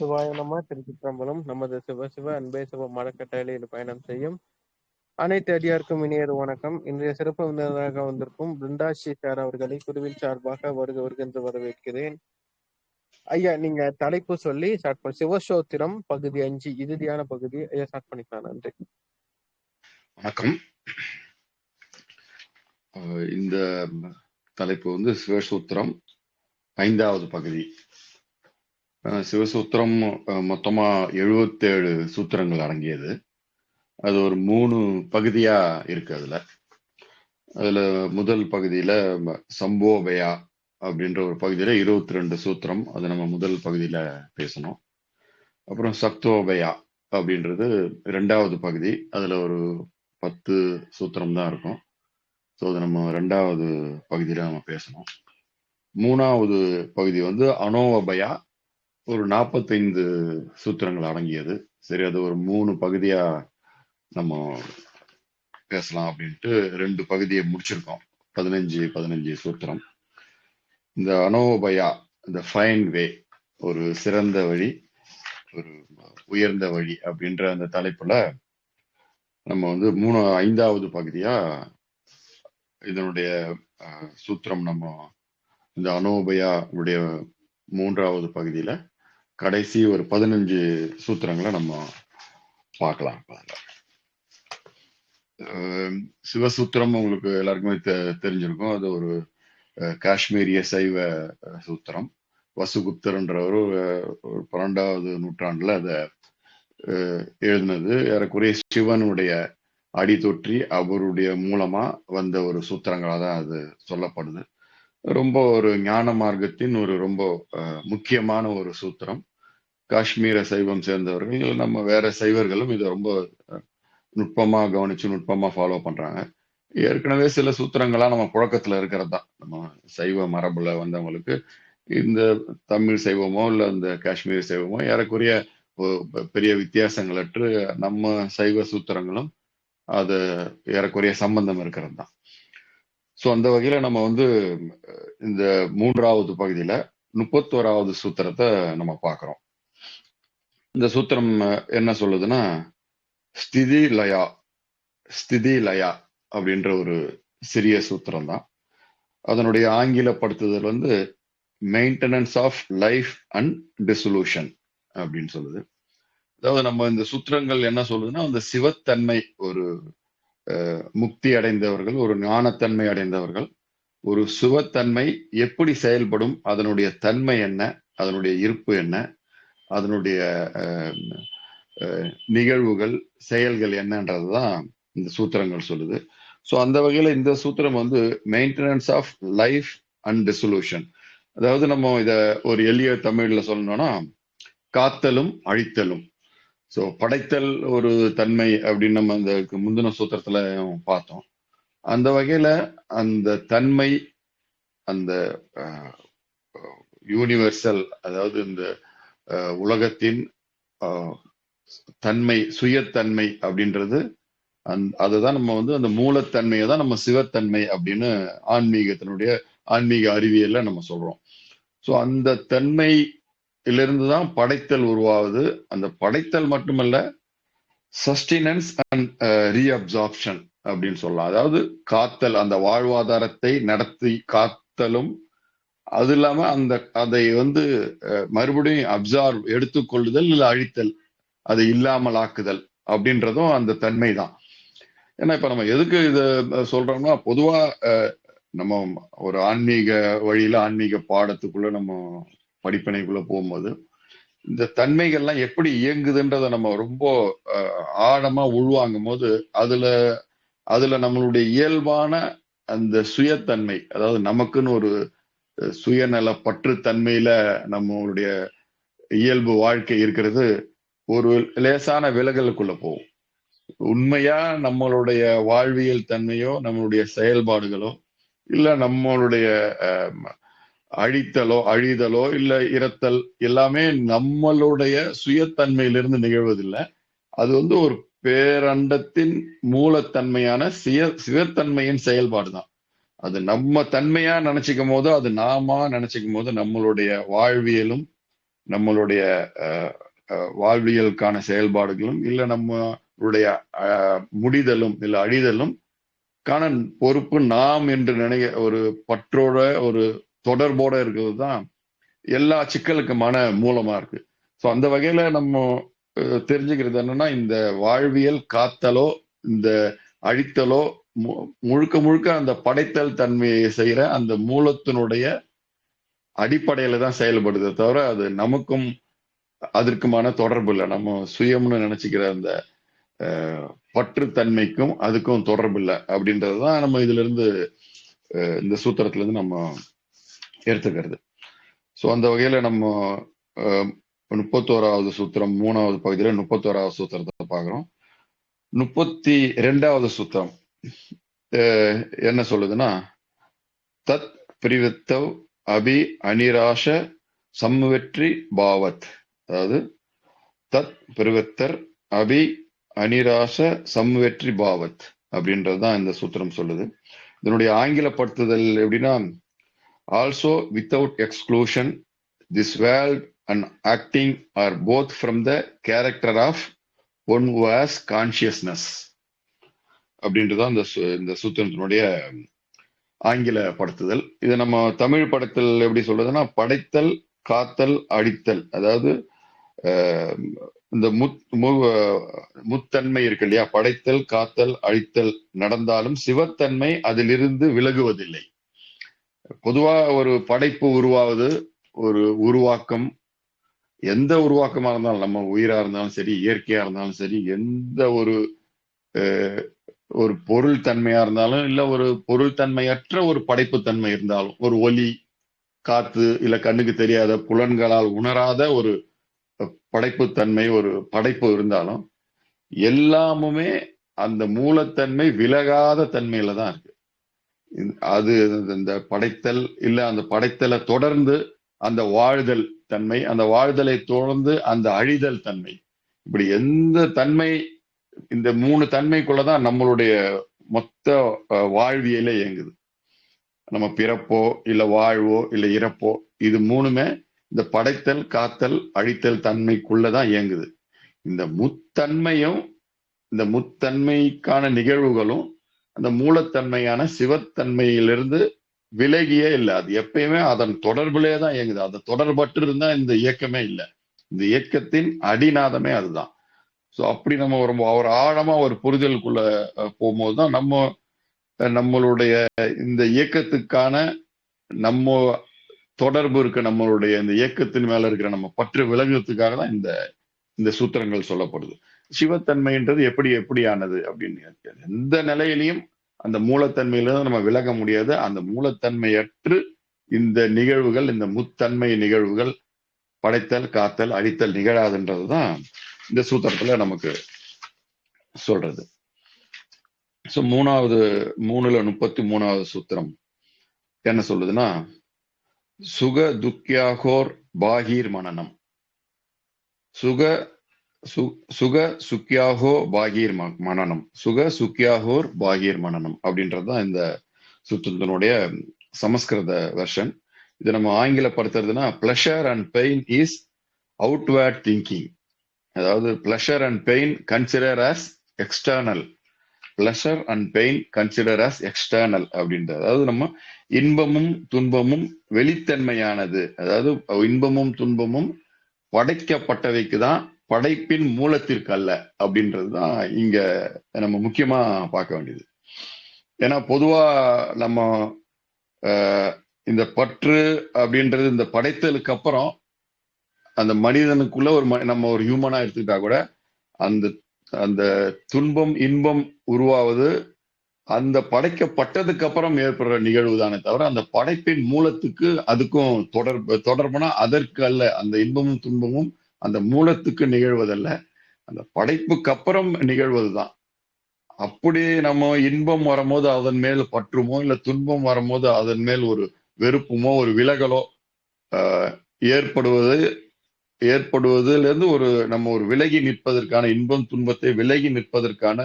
சிவாய நம திருச்சிற்றம்பலம். நமது சிவ அன்பே சிவ மரக்கட்டையில் பயணம் செய்யும் அனைத்து அடியாருக்கும் இனியது வணக்கம். இன்றைய சிறப்பு விருந்தினராக வந்திருக்கும் பிருந்தாஷி சார் அவர்களை குருவின் சார்பாக வருகின்ற வரவேற்கிறேன். ஐயா, நீங்க தலைப்பு சொல்லி ஸ்டார்ட் பண்ண சிவசோத்திரம் பகுதி 5 இறுதியான பகுதி. ஐயா ஸ்டார்ட் பண்ணிக்கலாம். நன்றி. வணக்கம். இந்த தலைப்பு வந்து சிவசூத்திரம் 5வது பகுதி. சிவசூத்திரம் மொத்தமா 77 சூத்திரங்கள் அடங்கியது. அது ஒரு 3 பகுதியா இருக்கு. அதுல முதல் பகுதியில சம்போபயா அப்படின்ற ஒரு பகுதியில 22 சூத்திரம், அது நம்ம முதல் பகுதியில பேசணும். அப்புறம் சக்தோபயா அப்படின்றது 2வது பகுதி, அதுல ஒரு 10 சூத்திரம் தான் இருக்கும். ஸோ அது நம்ம 2வது பகுதியில நம்ம பேசணும். 3வது பகுதி வந்து அனோபயா, ஒரு 45 சூத்திரங்கள் அடங்கியது. சரி, அது ஒரு 3 பகுதியா நம்ம பேசலாம் அப்படின்ட்டு 2 பகுதியை முடிச்சிருக்கோம். 15 சூத்திரம். இந்த அனோபயா, இந்த ஃபைன் வே, ஒரு சிறந்த வழி, ஒரு உயர்ந்த வழி அப்படின்ற அந்த தலைப்புல நம்ம வந்து 5வது பகுதியா இதனுடைய சூத்திரம் நம்ம இந்த அனோபயா உடைய 3வது பகுதியில கடைசி ஒரு 15 சூத்திரங்களை நம்ம பார்க்கலாம். சிவசூத்திரம் உங்களுக்கு எல்லாருக்குமே தெரிஞ்சிருக்கும். அது ஒரு காஷ்மீரிய சைவ சூத்திரம். வசுகுப்தர்ன்றவர் ஒரு 12வது நூற்றாண்டுல அதை எழுதினது. ஏறக்குறைய சிவனுடைய அடி தொற்றி அவருடைய மூலமா வந்த ஒரு சூத்திரங்களா தான் அது சொல்லப்படுது. ரொம்ப ஒரு ஞான மார்க்கத்தின் ஒரு ரொம்ப முக்கியமான ஒரு சூத்திரம். காஷ்மீர சைவம் சேர்ந்தவர்கள், நம்ம வேற சைவர்களும் இதை ரொம்ப நுட்பமா கவனிச்சு நுட்பமா ஃபாலோ பண்றாங்க. ஏற்கனவே சில சூத்திரங்களா நம்ம புழக்கத்துல இருக்கிறது தான். நம்ம சைவ மரபுல வந்தவங்களுக்கு இந்த தமிழ் சைவமோ இல்ல இந்த காஷ்மீர் சைவமோ ஏறக்குறைய பெரிய வித்தியாசங்களற்று நம்ம சைவ சூத்திரங்களும் அது ஏறக்குறைய சம்பந்தம் இருக்கிறது தான். ஸோ அந்த வகையில நம்ம வந்து இந்த 3வது பகுதியில 31வது சூத்திரத்தை நம்ம பார்க்கிறோம். இந்த சூத்திரம் என்ன சொல்லுதுன்னா, ஸ்திதி லயா அப்படின்ற ஒரு சிறிய சூத்திரம் தான். அதனுடைய ஆங்கிலப்படுத்துதல் வந்து maintenance of life and dissolution அப்படின்னு சொல்லுது. அதாவது நம்ம இந்த சூத்திரங்கள் என்ன சொல்லுதுன்னா, அந்த சிவத்தன்மை, ஒரு முக்தி அடைந்தவர்கள், ஒரு ஞானத்தன்மை அடைந்தவர்கள், ஒரு சிவத்தன்மை எப்படி செயல்படும், அதனுடைய தன்மை என்ன, அதனுடைய இருப்பு என்ன, அதனுடைய நிகழ்வுகள், செயல்கள் என்னன்றதுதான் இந்த சூத்திரங்கள் சொல்லுது. ஸோ அந்த வகையில இந்த சூத்திரம் வந்து maintenance of life and dissolution. அதாவது நம்ம இத ஒரு எளிய தமிழ்ல சொல்லணும்னா, காத்தலும் அழித்தலும். ஸோ படைத்தல் ஒரு தன்மை அப்படின்னு நம்ம இந்த முந்தின சூத்திரத்துல பார்த்தோம். அந்த வகையில அந்த தன்மை, அந்த யூனிவர்சல், அதாவது இந்த உலகத்தின் தன்மை, சுயத்தன்மை அப்படின்றது அதுதான் நம்ம வந்து அந்த மூலத்தன்மையை தான் நம்ம சிவத்தன்மை அப்படின்னு ஆன்மீக அறிவியல்ல நம்ம சொல்றோம். ஸோ அந்த தன்மையிலிருந்துதான் படைத்தல் உருவாகுது. அந்த படைத்தல் மட்டுமல்ல, சஸ்டினன்ஸ் அண்ட் ரீஅப்சார்ப்ஷன் அப்படின்னு சொல்லலாம். அதாவது காத்தல், அந்த வாழ்வாதாரத்தை நடத்தி காத்தலும், அது இல்லாம அதை வந்து மறுபடியும் அப்சார்வ், எடுத்துக்கொள்ளுதல் இல்ல அழித்தல், அதை இல்லாமல் ஆக்குதல் அப்படின்றதும் அந்த தன்மை தான். ஏன்னா இப்ப நம்ம எதுக்கு இத சொல்றோம்னா, பொதுவா நம்ம ஒரு ஆன்மீக வழியில, ஆன்மீக பாடத்துக்குள்ள, நம்ம படிப்பினைக்குள்ள போகும்போது இந்த தன்மைகள்லாம் எப்படி இயங்குதுன்றத நம்ம ரொம்ப ஆழமா உள்வாங்கும் போது அதுல நம்மளுடைய இயல்பான அந்த சுயத்தன்மை, அதாவது நமக்குன்னு ஒரு சுயநல பற்று தன்மையில நம்மளுடைய இயல்பு வாழ்க்கை இருக்கிறது ஒரு லேசான விலகலுக்குள்ள போகும். உண்மையா நம்மளுடைய வாழ்வியல் தன்மையோ, நம்மளுடைய செயல்பாடுகளோ, இல்ல நம்மளுடைய அழிதலோ இல்ல இறத்தல் எல்லாமே நம்மளுடைய சுயத்தன்மையிலிருந்து நிகழ்வதில்லை. அது வந்து ஒரு பேரண்டத்தின் மூலத்தன்மையான சிவத்தன்மையின் செயல்பாடு தான். அது நம்ம தன்மையா நினைச்சுக்கும் போது, அது நாம நினைச்சுக்கும் போது நம்மளுடைய வாழ்வியலும் நம்மளுடைய வாழ்வியலுக்கான செயல்பாடுகளும் இல்ல நம்மளுடைய முடிதலும் இல்ல அழிதலும் கான பொறுப்பு நாம் என்று ஒரு பற்றோட ஒரு தொடர்போட இருக்கிறது தான் எல்லா சிக்கலுக்குமான மூலமா இருக்கு. ஸோ அந்த வகையில நம்ம தெரிஞ்சுக்கிறது என்னன்னா, இந்த வாழ்வியல் காத்தலோ இந்த அழித்தலோ முழுக்க முழுக்க அந்த படைத்தல் தன்மையை செய்யற அந்த மூலத்தினுடைய அடிப்படையில தான் செயல்படுதே தவிர அது நமக்கும் அதற்குமான தொடர்பு இல்லை. நம்ம சுயம்னு நினைச்சுக்கிற அந்த பற்றுத்தன்மைக்கும் அதுக்கும் தொடர்பு இல்லை அப்படின்றதுதான் நம்ம இதுல இருந்து இந்த சூத்திரத்துல இருந்து நம்ம எடுத்துக்கிறது. ஸோ அந்த வகையில நம்ம 31வது சூத்திரம் 3வது பகுதியில 31வது சூத்திரத்தை பார்க்கிறோம். 32வது சூத்திரம் என்ன சொல்லுதுன்னா, தத் பிரிவித்தவ் அபி அனிராஷ சம்வெற்றி பாவத். அதாவது தத் பிரிவித்தர் அபி அனிராச சம்வெற்றி பாவத் அப்படின்றதுதான் இந்த சூத்திரம் சொல்லுது. இதனுடைய ஆங்கிலப்படுத்துதல் எப்படின்னா, also without exclusion this world and acting are both from the character of one who has consciousness அப்படின்றதான் இந்த சூத்திரத்தினுடைய ஆங்கில படுத்துதல். இதை நம்ம தமிழ் படத்தில் எப்படி சொல்றதுன்னா, படைத்தல் காத்தல் அழித்தல். அதாவது இந்த முத்தன்மை இருக்கு இல்லையா, படைத்தல் காத்தல் அழித்தல் நடந்தாலும் சிவத்தன்மை அதிலிருந்து விலகுவதில்லை. பொதுவா ஒரு படைப்பு உருவாவது, ஒரு உருவாக்கம், எந்த உருவாக்கமா இருந்தாலும், நம்ம உயிரா இருந்தாலும் சரி, இயற்கையா இருந்தாலும் சரி, எந்த ஒரு பொருள் தன்மையா இருந்தாலும் இல்ல ஒரு பொருள் தன்மையற்ற ஒரு படைப்பு தன்மை இருந்தாலும், ஒரு ஒலி, காத்து, இல்ல கண்ணுக்கு தெரியாத புலன்களால் உணராத ஒரு படைப்பு தன்மை, ஒரு படைப்பு இருந்தாலும் எல்லாமுமே அந்த மூலத்தன்மை விலகாத தன்மையில தான் இருக்கு. அது இந்த படைத்தல் இல்ல அந்த படைத்தலை தொடர்ந்து அந்த வாழ்தல் தன்மை, அந்த வாழ்தலை தொடர்ந்து அந்த அழிதல் தன்மை, இப்படி எந்த தன்மை, இந்த 3 தன்மைக்குள்ளதான் நம்மளுடைய மொத்த வாழ்வியலே இயங்குது. நம்ம பிறப்போ இல்ல வாழ்வோ இல்ல இறப்போ, இது 3மே இந்த படைத்தல் காத்தல் அழித்தல் தன்மைக்குள்ளதான் இயங்குது. இந்த முத்தன்மையும் இந்த முத்தன்மைக்கான நிகழ்வுகளும் அந்த மூலத்தன்மையான சிவத்தன்மையிலிருந்து விலகியே இல்லை. அது எப்பயுமே அதன் தொடர்புலே தான் இயங்குது. அது தொடர்பற்று இருந்தா இந்த இயக்கமே இல்லை. இந்த இயக்கத்தின் அடிநாதமே அதுதான். ஸோ அப்படி நம்ம ஒரு ஆழமா ஒரு புரிதலுக்குள்ள போகும்போதுதான் நம்மளுடைய இந்த இயக்கத்துக்கான நம்ம தொடர்பு இருக்கு, நம்மளுடைய இந்த இயக்கத்தின் மேல இருக்கிற நம்ம பற்று விலகுறதுக்காக தான் இந்த சூத்திரங்கள் சொல்லப்படுது. சிவத்தன்மைன்றது எப்படியானது அப்படின்னு எந்த நிலையிலையும் அந்த மூலத்தன்மையிலிருந்து நம்ம விலக முடியாது. அந்த மூலத்தன்மையற்று இந்த நிகழ்வுகள், இந்த முத்தன்மை நிகழ்வுகள், படைத்தல் காத்தல் அழித்தல் நிகழாதுன்றதுதான் இந்த சூத்திரத்துல நமக்கு சொல்றது. ஸோ 33வது சூத்திரம் என்ன சொல்லுதுன்னா, சுக துக்கியாகோர் பாகீர் மனனம். சுக சுக்கியாகோ பாகீர் மனனம், சுக சுக்கியாகோர் பாகீர் மனனம் அப்படின்றதுதான் இந்த சூத்திரத்தினுடைய சமஸ்கிருத வெர்ஷன். இதை நம்ம ஆங்கிலப்படுத்துறதுன்னா, pleasure and pain is outward thinking. அதாவது pleasure and pain consider as external, pleasure and pain consider as external அப்படின்றது. அதாவது நம்ம இன்பமும் துன்பமும் வெளித்தன்மையானது. அதாவது இன்பமும் துன்பமும் படைக்கப்பட்டவைக்கு தான், படைப்பின் மூலத்திற்கு அல்ல அப்படின்றதுதான் இங்க நம்ம முக்கியமா பார்க்க வேண்டியது. ஏன்னா பொதுவா நம்ம இந்த பற்று அப்படின்றது இந்த படைத்தலுக்கு அப்புறம் அந்த மனிதனுக்குள்ள நம்ம ஒரு ஹியூமனா எடுத்துக்கிட்டா கூட அந்த துன்பம் இன்பம் உருவாவது அந்த படைக்கப்பட்டதுக்கு அப்புறம் ஏற்படுற நிகழ்வு தானே தவிர, அந்த படைப்பின் மூலத்துக்கு அதுக்கும் தொடர்புனா அதற்கு அல்ல. அந்த இன்பமும் துன்பமும் அந்த மூலத்துக்கு நிகழ்வதல்ல, அந்த படைப்புக்கு அப்புறம் நிகழ்வதுதான். அப்படி நம்ம இன்பம் வரும்போது அதன் மேல் பற்றுமோ இல்ல துன்பம் வரும்போது அதன் மேல் ஒரு வெறுப்புமோ ஒரு விலகலோ ஏற்படுவதுல இருந்து நம்ம ஒரு விலகி நிற்பதற்கான, இன்பம் துன்பத்தை விலகி நிற்பதற்கான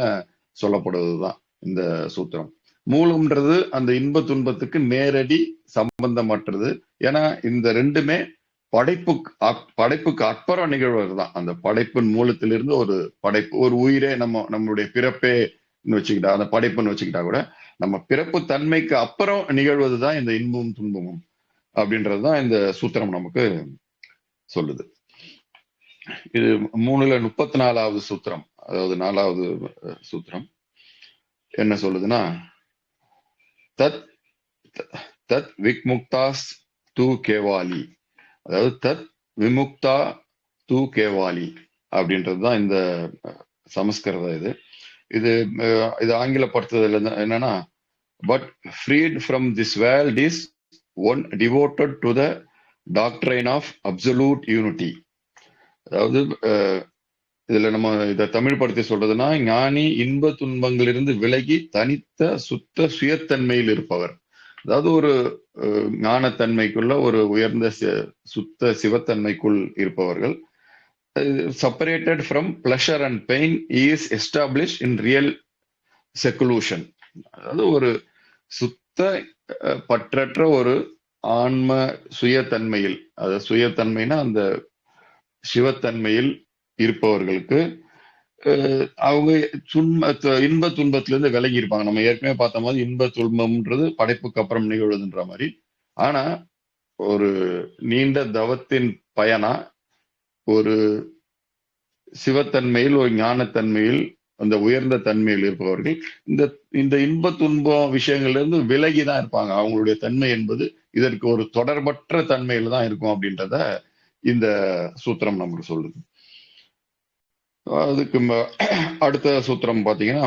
சொல்லப்படுவதுதான் இந்த சூத்திரம். மூலம்ன்றது அந்த இன்ப துன்பத்துக்கு நேரடி சம்பந்தமற்றது. ஏன்னா இந்த ரெண்டுமே படைப்புக்கு அப்புறம் நிகழ்வது தான். அந்த படைப்பின் மூலத்திலிருந்து ஒரு படைப்பு, ஒரு உயிரே நம்மளுடைய பிறப்பே வச்சுக்கிட்டா, அந்த படைப்புன்னு வச்சுக்கிட்டா கூட நம்ம பிறப்பு தன்மைக்கு அப்புறம் நிகழ்வதுதான் இந்த இன்பமும் துன்பமும் அப்படின்றதுதான் இந்த சூத்திரம் நமக்கு சொல்லுது. இது 334வது சூத்திரம், அதாவது 4வது சூத்திரம் என்ன சொல்லுதுன்னா, தத் தத் விக்முக்தாஸ் தூ கேவாலி, அதாவது தத் விமுக்தா தூ கேவாலி அப்படின்றதுதான் இந்த சமஸ்கிருத இது. இது ஆங்கிலப்படுத்துதல் என்னன்னா, but freed from this world is one devoted to the doctrine of absolute unity. அதாவது இதுல நம்ம இதை தமிழ் படுத்தி சொல்றதுன்னா, ஞானி இன்ப துன்பங்களிலிருந்து விலகி தனித்த சுத்த சுயத்தன்மையில் இருப்பவர். அதாவது ஒரு ஞானத்தன்மைக்குள்ள ஒரு உயர்ந்த சுத்த சிவத்தன்மைக்குள் இருப்பவர்கள். Separated from pleasure and pain is establish in real seclusion. அதாவது ஒரு சுத்த பற்றற்ற ஒரு ஆன்ம சுயத்தன்மையில், அதாவது சுயத்தன்மைனா அந்த சிவத்தன்மையில் இருப்பவர்களுக்கு அவங்க இன்ப துன்பத்திலிருந்து விலகி இருப்பாங்க. நம்ம ஏற்கனவே பார்த்த மாதிரி இன்ப துன்பம்ன்றது படைப்புக்கு அப்புறம் நிகழ்வதுன்ற மாதிரி. ஆனா ஒரு நீண்ட தவத்தின் பயனா ஒரு சிவத்தன்மையில், ஒரு ஞானத்தன்மையில், அந்த உயர்ந்த தன்மையில் இருப்பவர்கள் இந்த இன்ப துன்பம் விஷயங்கள்ல இருந்து விலகிதான் இருப்பாங்க. அவங்களுடைய தன்மை என்பது இதற்கு ஒரு தொடர்பற்ற தன்மையில தான் இருக்கும் அப்படின்றத இந்த சூத்திரம் நமக்கு சொல்லுது. அதுக்கு அடுத்த சூத்திரம் பாத்தீங்கன்னா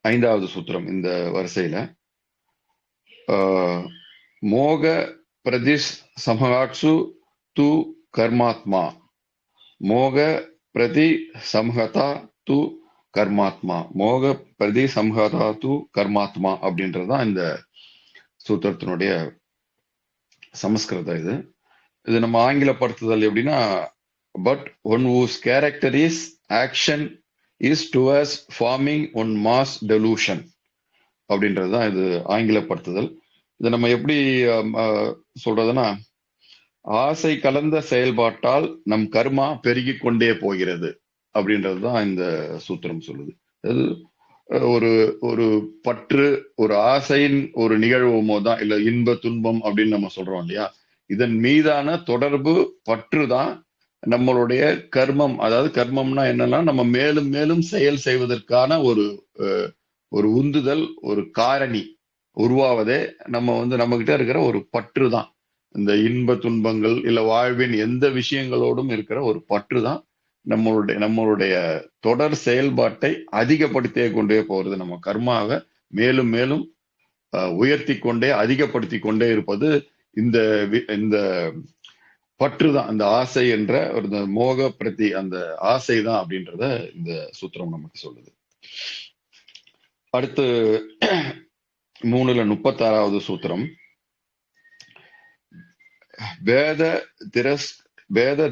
5வது சூத்திரம் இந்த வரிசையில, மோக பிரதிஷ் சமகாட்சு து கர்மாத்மா, மோக பிரதி சம்ஹதா து கர்மாத்மா, மோக பிரதி சம்ஹதா து கர்மாத்மா அப்படின்றதுதான் இந்த சூத்திரத்தினுடைய சமஸ்கிருத இது நம்ம ஆங்கிலப்படுத்துதல் எப்படின்னா, but one whose character is action is towards forming one mass delusion அப்படின்றதுதான் இது ஆங்கிலப்படுத்துதல். இதை நம்ம எப்படி சொல்றதுன்னா, ஆசை கலந்த செயல்பாட்டால் நம் கர்மா பெருகி கொண்டே போகிறது அப்படின்றதுதான் இந்த சூத்திரம் சொல்லுது. அது ஒரு ஒரு பற்று, ஒரு ஆசையின் ஒரு நிகழ்வுமோ தான், இல்ல இன்ப துன்பம் அப்படின்னு நம்ம சொல்றோம் இல்லையா, இதன் மீதான தொடர்பு பற்று தான் நம்மளுடைய கர்மம். அதாவது கர்மம்னா என்னன்னா, நம்ம மேலும் மேலும் செயல் செய்வதற்கான ஒரு உந்துதல், ஒரு காரணி உருவாவதே நம்ம கிட்ட இருக்கிற ஒரு பற்று தான். இந்த இன்ப துன்பங்கள் இல்ல வாழ்வின் எந்த விஷயங்களோடும் இருக்கிற ஒரு பற்று தான் நம்மளுடைய தொடர் செயல்பாட்டை அதிகப்படுத்தியே கொண்டே போறது. நம்ம கர்மாவை மேலும் மேலும் உயர்த்தி கொண்டே அதிகப்படுத்தி கொண்டே இருப்பது இந்த பற்று தான், அந்த ஆசை என்ற ஒரு மோக பிரதி அந்த ஆசை தான் அப்படின்றத இந்த சூத்திரம் நமக்கு சொல்லுது. அடுத்து 336வது சூத்திரம், வேத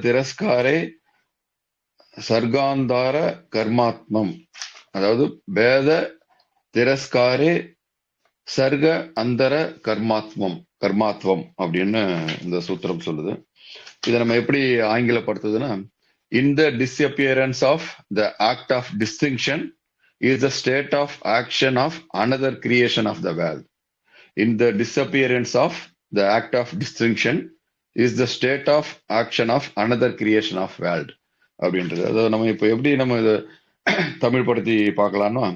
திரஸ்காரே சர்காந்தார கர்மாத்மம், அதாவது வேத திரஸ்காரே சர்க அந்தர கர்மாத்வம் அப்படின்னு இந்த சூத்திரம் சொல்லுது. இதை நம்ம எப்படி ஆங்கிலப்படுத்துதுன்னா, in the disappearance of the act of distinction is the state of action of another creation of the world. In the disappearance of the act of distinction is the state of action of another creation of world அப்படின்றது. அதாவது நம்ம இப்ப எப்படி நம்ம இதை தமிழ் படுத்தி பார்க்கலாம்னா,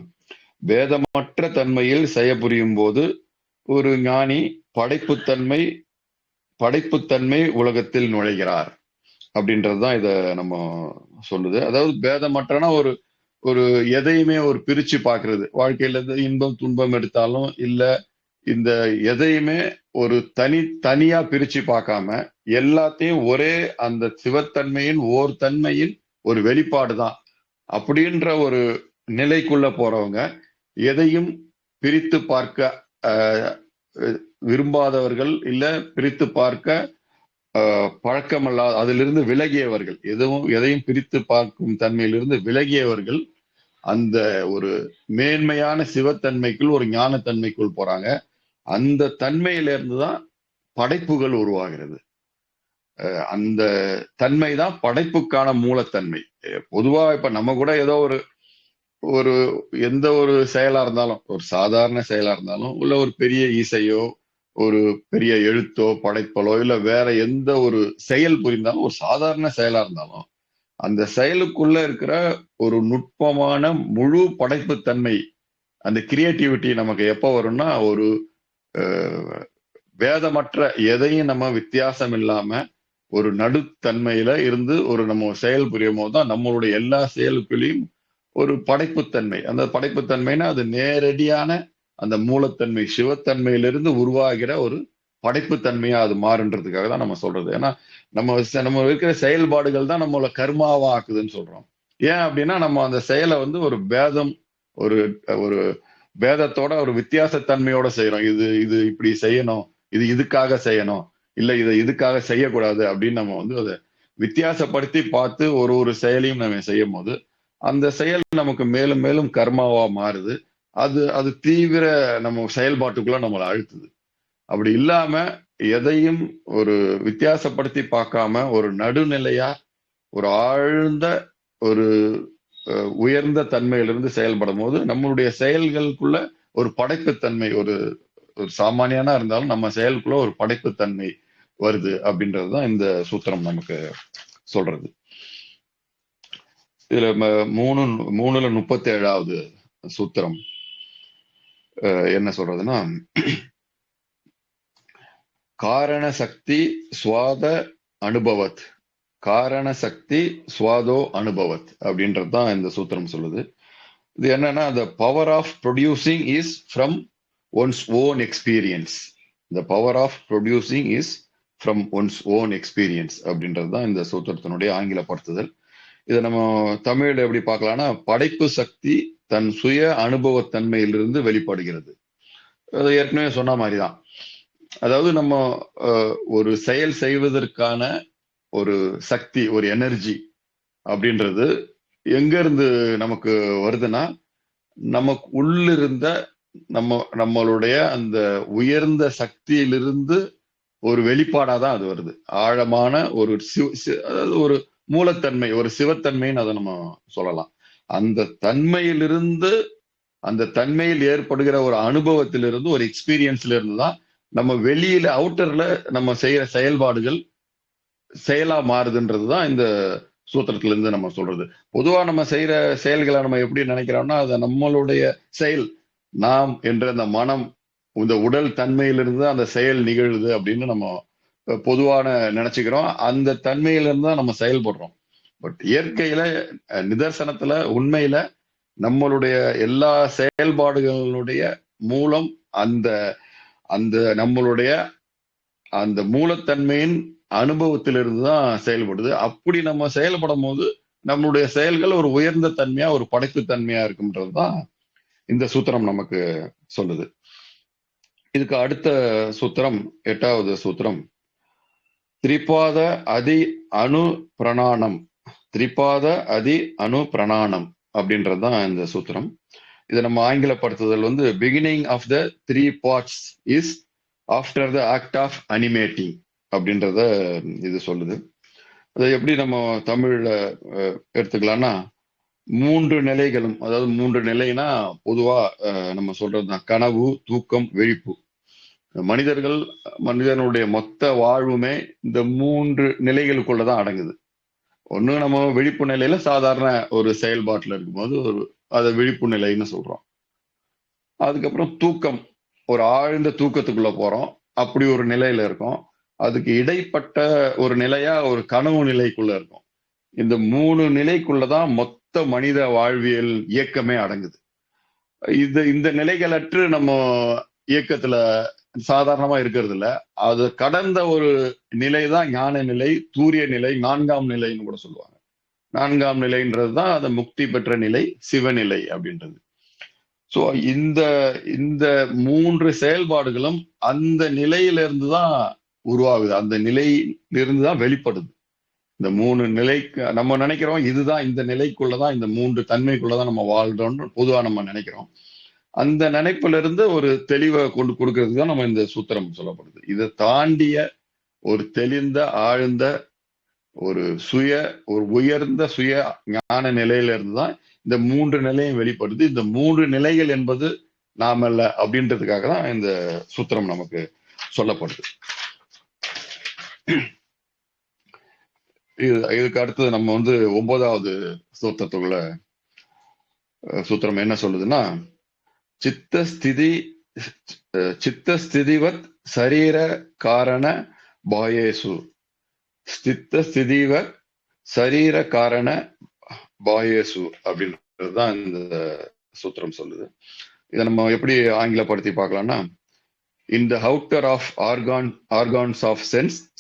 வேதமற்ற தன்மையில் செயல்புரியும் போது ஒரு ஞானி படைப்புத்தன்மை உலகத்தில் நுழைகிறார் அப்படின்றதுதான் இத நம்ம சொல்லுது. அதாவது பேதமற்றனா ஒரு எதையுமே ஒரு பிரிச்சு பாக்குறது, வாழ்க்கையில இன்பம் துன்பம் எடுத்தாலும் இல்ல இந்த எதையுமே ஒரு தனியா பிரிச்சு பார்க்காம எல்லாத்தையும் ஒரே அந்த சிவத்தன்மையின் தன்மையின் ஒரு வெளிப்பாடு தான் அப்படின்ற ஒரு நிலைக்குள்ள போறவங்க, எதையும் பிரித்து பார்க்க விரும்பாதவர்கள், இல்ல பிரித்து பார்க்க பழக்கமல்லாத, அதிலிருந்து விலகியவர்கள், எதையும் பிரித்து பார்க்கும் தன்மையிலிருந்து விலகியவர்கள் அந்த ஒரு மேன்மையான சிவத்தன்மைக்குள், ஒரு ஞானத்தன்மைக்குள் போறாங்க. அந்த தன்மையில இருந்துதான் படைப்புகள் உருவாகிறது. அந்த தன்மை தான் படைப்புக்கான மூலத்தன்மை. பொதுவா இப்ப நம்ம கூட ஏதோ ஒரு ஒரு எந்த ஒரு செயலா இருந்தாலும், ஒரு சாதாரண செயலா இருந்தாலும், இல்ல ஒரு பெரிய இசையோ, ஒரு பெரிய எழுத்தோ, படைப்பலோ, இல்ல வேற எந்த ஒரு செயல் புரிந்தாலும், ஒரு சாதாரண செயலா இருந்தாலும், அந்த செயலுக்குள்ள இருக்கிற ஒரு நுட்பமான முழு படைப்புத்தன்மை, அந்த கிரியேட்டிவிட்டி நமக்கு எப்ப வரும்னா, ஒரு வேதமற்ற எதையும் நம்ம வித்தியாசம் இல்லாம ஒரு நடுத்தன்மையில இருந்து ஒரு நம்ம செயல் புரியும் போதுதான் நம்மளுடைய எல்லா செயலுக்குள்ளேயும் ஒரு படைப்புத்தன்மை. அந்த படைப்புத்தன்மைனா அது நேரடியான அந்த மூலத்தன்மை சிவத்தன்மையிலிருந்து உருவாகிற ஒரு படைப்புத்தன்மையா அது மாறுன்றதுக்காக தான் நம்ம சொல்றது. ஏன்னா நம்ம இருக்கிற செயல்பாடுகள் தான் நம்மள கர்மாவா ஆக்குதுன்னு சொல்றோம். ஏன் அப்படின்னா நம்ம அந்த செயலை வந்து ஒரு பேதம், ஒரு ஒரு பேதத்தோட ஒரு வித்தியாசத்தன்மையோட செய்யறோம். இது இது இப்படி செய்யணும், இது இதுக்காக செய்யணும், இல்ல இதை இதுக்காக செய்யக்கூடாது அப்படின்னு நம்ம வந்து அதை வித்தியாசப்படுத்தி பார்த்து ஒரு ஒரு செயலையும் நம்ம செய்யும் போது அந்த செயல் நமக்கு மேலும் மேலும் கர்மாவா மாறுது. அது அது தீவிர நம்ம செயல்பாட்டுக்குள்ள நம்மளை அழுத்துது. அப்படி இல்லாம எதையும் ஒரு வித்தியாசப்படுத்தி பார்க்காம ஒரு நடுநிலையா ஒரு ஆழ்ந்த ஒரு உயர்ந்த தன்மையிலிருந்து செயல்படும் போது நம்மளுடைய செயல்களுக்குள்ள ஒரு படைப்புத்தன்மை, ஒரு ஒரு சாமானியனா இருந்தாலும் நம்ம செயலுக்குள்ள ஒரு படைப்புத்தன்மை வருது அப்படின்றதுதான் இந்த சூத்திரம் நமக்கு சொல்றது. இதுல 3:37 சூத்திரம் என்ன சொல்றதுன்னா, காரண சக்தி சுவாத அனுபவத், காரண சக்தி சுவாதோ அனுபவத் அப்படின்றதுதான் இந்த சூத்திரம் சொல்லுது. இது என்னன்னா, the power of producing is from one's own experience. The power of producing is from one's own experience அப்படின்றது தான் இந்த சூத்திரத்தினுடைய ஆங்கிலப்படுத்துதல். இதை நம்ம தமிழ்ல எப்படி பார்க்கலாம்னா, படைப்பு சக்தி தன் சுய அனுபவத்தன்மையிலிருந்து வெளிப்படுகிறது. அது ஏற்கனவே சொன்ன மாதிரிதான். அதாவது நம்ம ஒரு செயல் செய்வதற்கான ஒரு சக்தி, ஒரு எனர்ஜி அப்படின்றது எங்க இருந்து நமக்கு வருதுன்னா, நமக்கு உள்ளிருந்த நம்மளுடைய அந்த உயர்ந்த சக்தியிலிருந்து ஒரு வெளிப்பாடாதான் அது வருது. ஆழமான ஒரு அதாவது ஒரு மூலத்தன்மை, ஒரு சிவத்தன்மைன்னு அதை நம்ம சொல்லலாம். அந்த தன்மையிலிருந்து, அந்த தன்மையில் ஏற்படுகிற ஒரு அனுபவத்திலிருந்து, ஒரு எக்ஸ்பீரியன்ஸ்ல இருந்து தான் நம்ம வெளியில அவுட்டர்ல நம்ம செய்யற செயல்பாடுகள் செயலா மாறுதுன்றதுதான் இந்த சூத்திரத்துல இருந்து நம்ம சொல்றது. பொதுவா நம்ம செய்யற செயல்களை நம்ம எப்படி நினைக்கிறோம்னா, அது நம்மளுடைய செயல், நாம் என்ற அந்த மனம், இந்த உடல் தன்மையிலிருந்து அந்த செயல் நிகழுது அப்படின்னு நம்ம பொதுவான நினைச்சுக்கிறோம். அந்த தன்மையிலிருந்து தான் நம்ம செயல்படுறோம். பட் இயற்கையில, நிதர்சனத்துல, உண்மையில நம்மளுடைய எல்லா செயல்பாடுகளுடைய மூலம் அந்த அந்த நம்மளுடைய அந்த மூலத்தன்மையின் அனுபவத்திலிருந்து தான் செயல்படுது. அப்படி நம்ம செயல்படும் போது நம்மளுடைய செயல்கள் ஒரு உயர்ந்த தன்மையா, ஒரு படைப்பு தன்மையா இருக்கும்ன்றதுதான் இந்த சூத்திரம் நமக்கு சொல்லுது. இதுக்கு அடுத்த சூத்திரம், 8வது சூத்திரம், திரிபாத அதி அணு பிரணானம். திரிபாத அதி அணு பிரணானம் அப்படின்றதுதான் இந்த சூத்திரம். இதை நம்ம ஆங்கிலப்படுத்துதல் வந்து, beginning of the 3 parts is after the act of animating அப்படின்றத இது சொல்லுது. அதை எப்படி நம்ம தமிழ்ல எடுத்துக்கலாம்னா, 3 நிலைகளும், அதாவது 3 நிலைனா பொதுவா நம்ம சொல்றதுதான் கனவு, தூக்கம், விழிப்பு. மனிதனுடைய மொத்த வாழ்வுமே இந்த 3 நிலைகளுக்குள்ளதான் அடங்குது. ஒண்ணு, நம்ம விழிப்பு நிலையில சாதாரண ஒரு செயல்பாட்டுல இருக்கும்போது அதை விழிப்பு நிலைன்னு சொல்றோம். அதுக்கப்புறம் தூக்கம், ஒரு ஆழ்ந்த தூக்கத்துக்குள்ள போறோம், அப்படி ஒரு நிலையில இருக்கும். அதுக்கு இடைப்பட்ட ஒரு நிலையா ஒரு கனவு நிலைக்குள்ள இருக்கும். இந்த 3 நிலைக்குள்ளதான் மொத்த மனித வாழ்வியல் இயக்கமே அடங்குது. இந்த நிலைகளற்று நம்ம இயக்கத்துல சாதாரணமா இருக்கிறது இல்ல. அது கடந்த ஒரு நிலைதான் ஞான நிலை, தூரிய நிலை, 4ஆம் நிலைன்னு கூட சொல்லுவாங்க. 4ஆம் நிலைன்றதுதான் அந்த முக்தி பெற்ற நிலை, சிவநிலை அப்படின்றது. சோ இந்த இந்த 3 செயல்பாடுகளும் அந்த நிலையிலிருந்து தான் உருவாகுது, அந்த நிலையிலிருந்து தான் வெளிப்படுது. இந்த 3 நிலைக்கு நம்ம நினைக்கிறோம், இதுதான் இந்த நிலைக்குள்ளதான், இந்த 3 தன்மைக்குள்ளதான் நம்ம வாழ்றோம்னு பொதுவா நம்ம நினைக்கிறோம். அந்த நினைப்புல இருந்து ஒரு தெளிவை கொண்டு கொடுக்கறதுக்கு தான் நம்ம இந்த சூத்திரம் சொல்லப்படுது. இதை தாண்டிய ஒரு தெளிந்த ஆழ்ந்த ஒரு உயர்ந்த சுய ஞான நிலையில இருந்துதான் இந்த 3 நிலையும் வெளிப்படுது. இந்த 3 நிலைகள் என்பது நாமல்ல அப்படின்றதுக்காக தான் இந்த சூத்திரம் நமக்கு சொல்லப்படுது. இதுக்கு அடுத்தது நம்ம 9வது சூத்திரத்துக்குள்ள சூத்திரம் என்ன சொல்லுதுன்னா, சித்தஸ்திதிவத் சரீர காரண பாயேசு, ஸ்திதிவத் சரீர காரண பாயேசு அப்படின்றதுதான் இந்த சூத்திரம் சொல்லுது. இதை நம்ம எப்படி ஆங்கிலப்படுத்தி பார்க்கலாம்னா, in the outer of organs of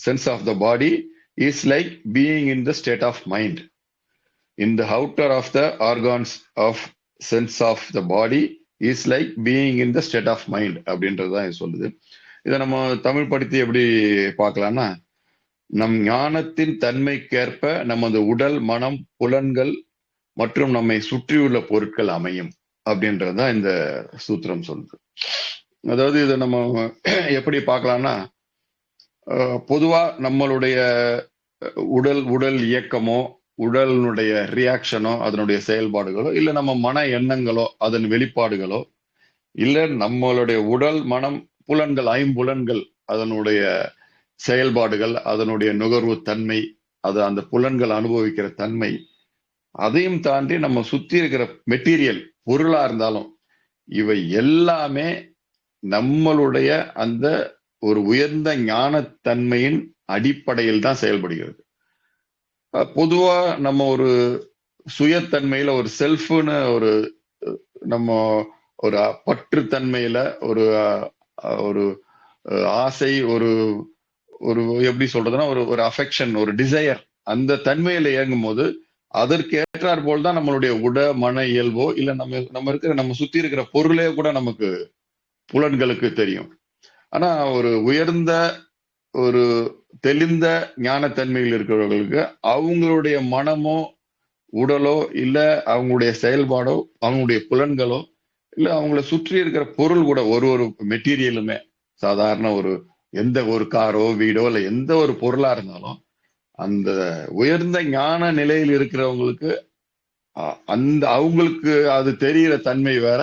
sense of the body is like being in the state of mind. In the outer of the organs of sense of the body is like being in the state of mind அப்படின்றதுதான் இது சொல்லுது. இதை நம்ம தமிழ் படுத்தி எப்படி பார்க்கலாம்னா, நம் ஞானத்தின் தன்மைக்கேற்ப நமது உடல், மனம், புலன்கள் மற்றும் நம்மை சுற்றியுள்ள பொருட்கள் அமையும் அப்படின்றதுதான் இந்த சூத்திரம் சொல்லுது. அதாவது இதை நம்ம எப்படி பார்க்கலாம்னா, பொதுவா நம்மளுடைய உடல் இயக்கமோ, உடலினுடைய ரியாக்ஷனோ, அதனுடைய செயல்பாடுகளோ, இல்ல நம்ம மன எண்ணங்களோ அதன் வெளிப்பாடுகளோ, இல்ல நம்மளுடைய உடல், மனம், புலன்கள், ஐம்புலன்கள் அதனுடைய செயல்பாடுகள், அதனுடைய நுகர்வு தன்மை, அது அந்த புலன்கள் அனுபவிக்கிற தன்மை, அதையும் தாண்டி நம்ம சுத்தி இருக்கிற மெட்டீரியல் பொருளா இருந்தாலும் இவை எல்லாமே நம்மளுடைய அந்த ஒரு உயர்ந்த ஞானத்தன்மையின் அடிப்படையில் தான் செயல்படுகிறது. பொதுவா நம்ம ஒரு சுயத்தன்மையில ஒரு செல்ஃப்னு நம்ம ஒரு பற்று தன்மையில ஒரு ஆசை, ஒரு எப்படி சொல்றதுன்னா ஒரு அஃபெக்ஷன், ஒரு டிசையர், அந்த தன்மையில இயங்கும் போது அதற்கு ஏற்றாற் போல் தான் நம்மளுடைய மன இயல்போ, இல்ல நம்ம சுத்தி இருக்கிற பொருளே கூட நமக்கு புலன்களுக்கு தெரியும். ஆனா ஒரு உயர்ந்த ஒரு தெளிந்த ஞானத்தன்மையில் இருக்கிறவர்களுக்கு அவங்களுடைய மனமோ, உடலோ, இல்ல அவங்களுடைய செயல்பாடோ, அவங்களுடைய புலன்களோ, இல்ல அவங்கள சுற்றி இருக்கிற பொருள் கூட, ஒரு மெட்டீரியலுமே, சாதாரண எந்த ஒரு காரோ, வீடோ, இல்ல எந்த ஒரு பொருளா இருந்தாலும் அந்த உயர்ந்த ஞான நிலையில் இருக்கிறவங்களுக்கு அவங்களுக்கு அது தெரிகிற தன்மை வேற,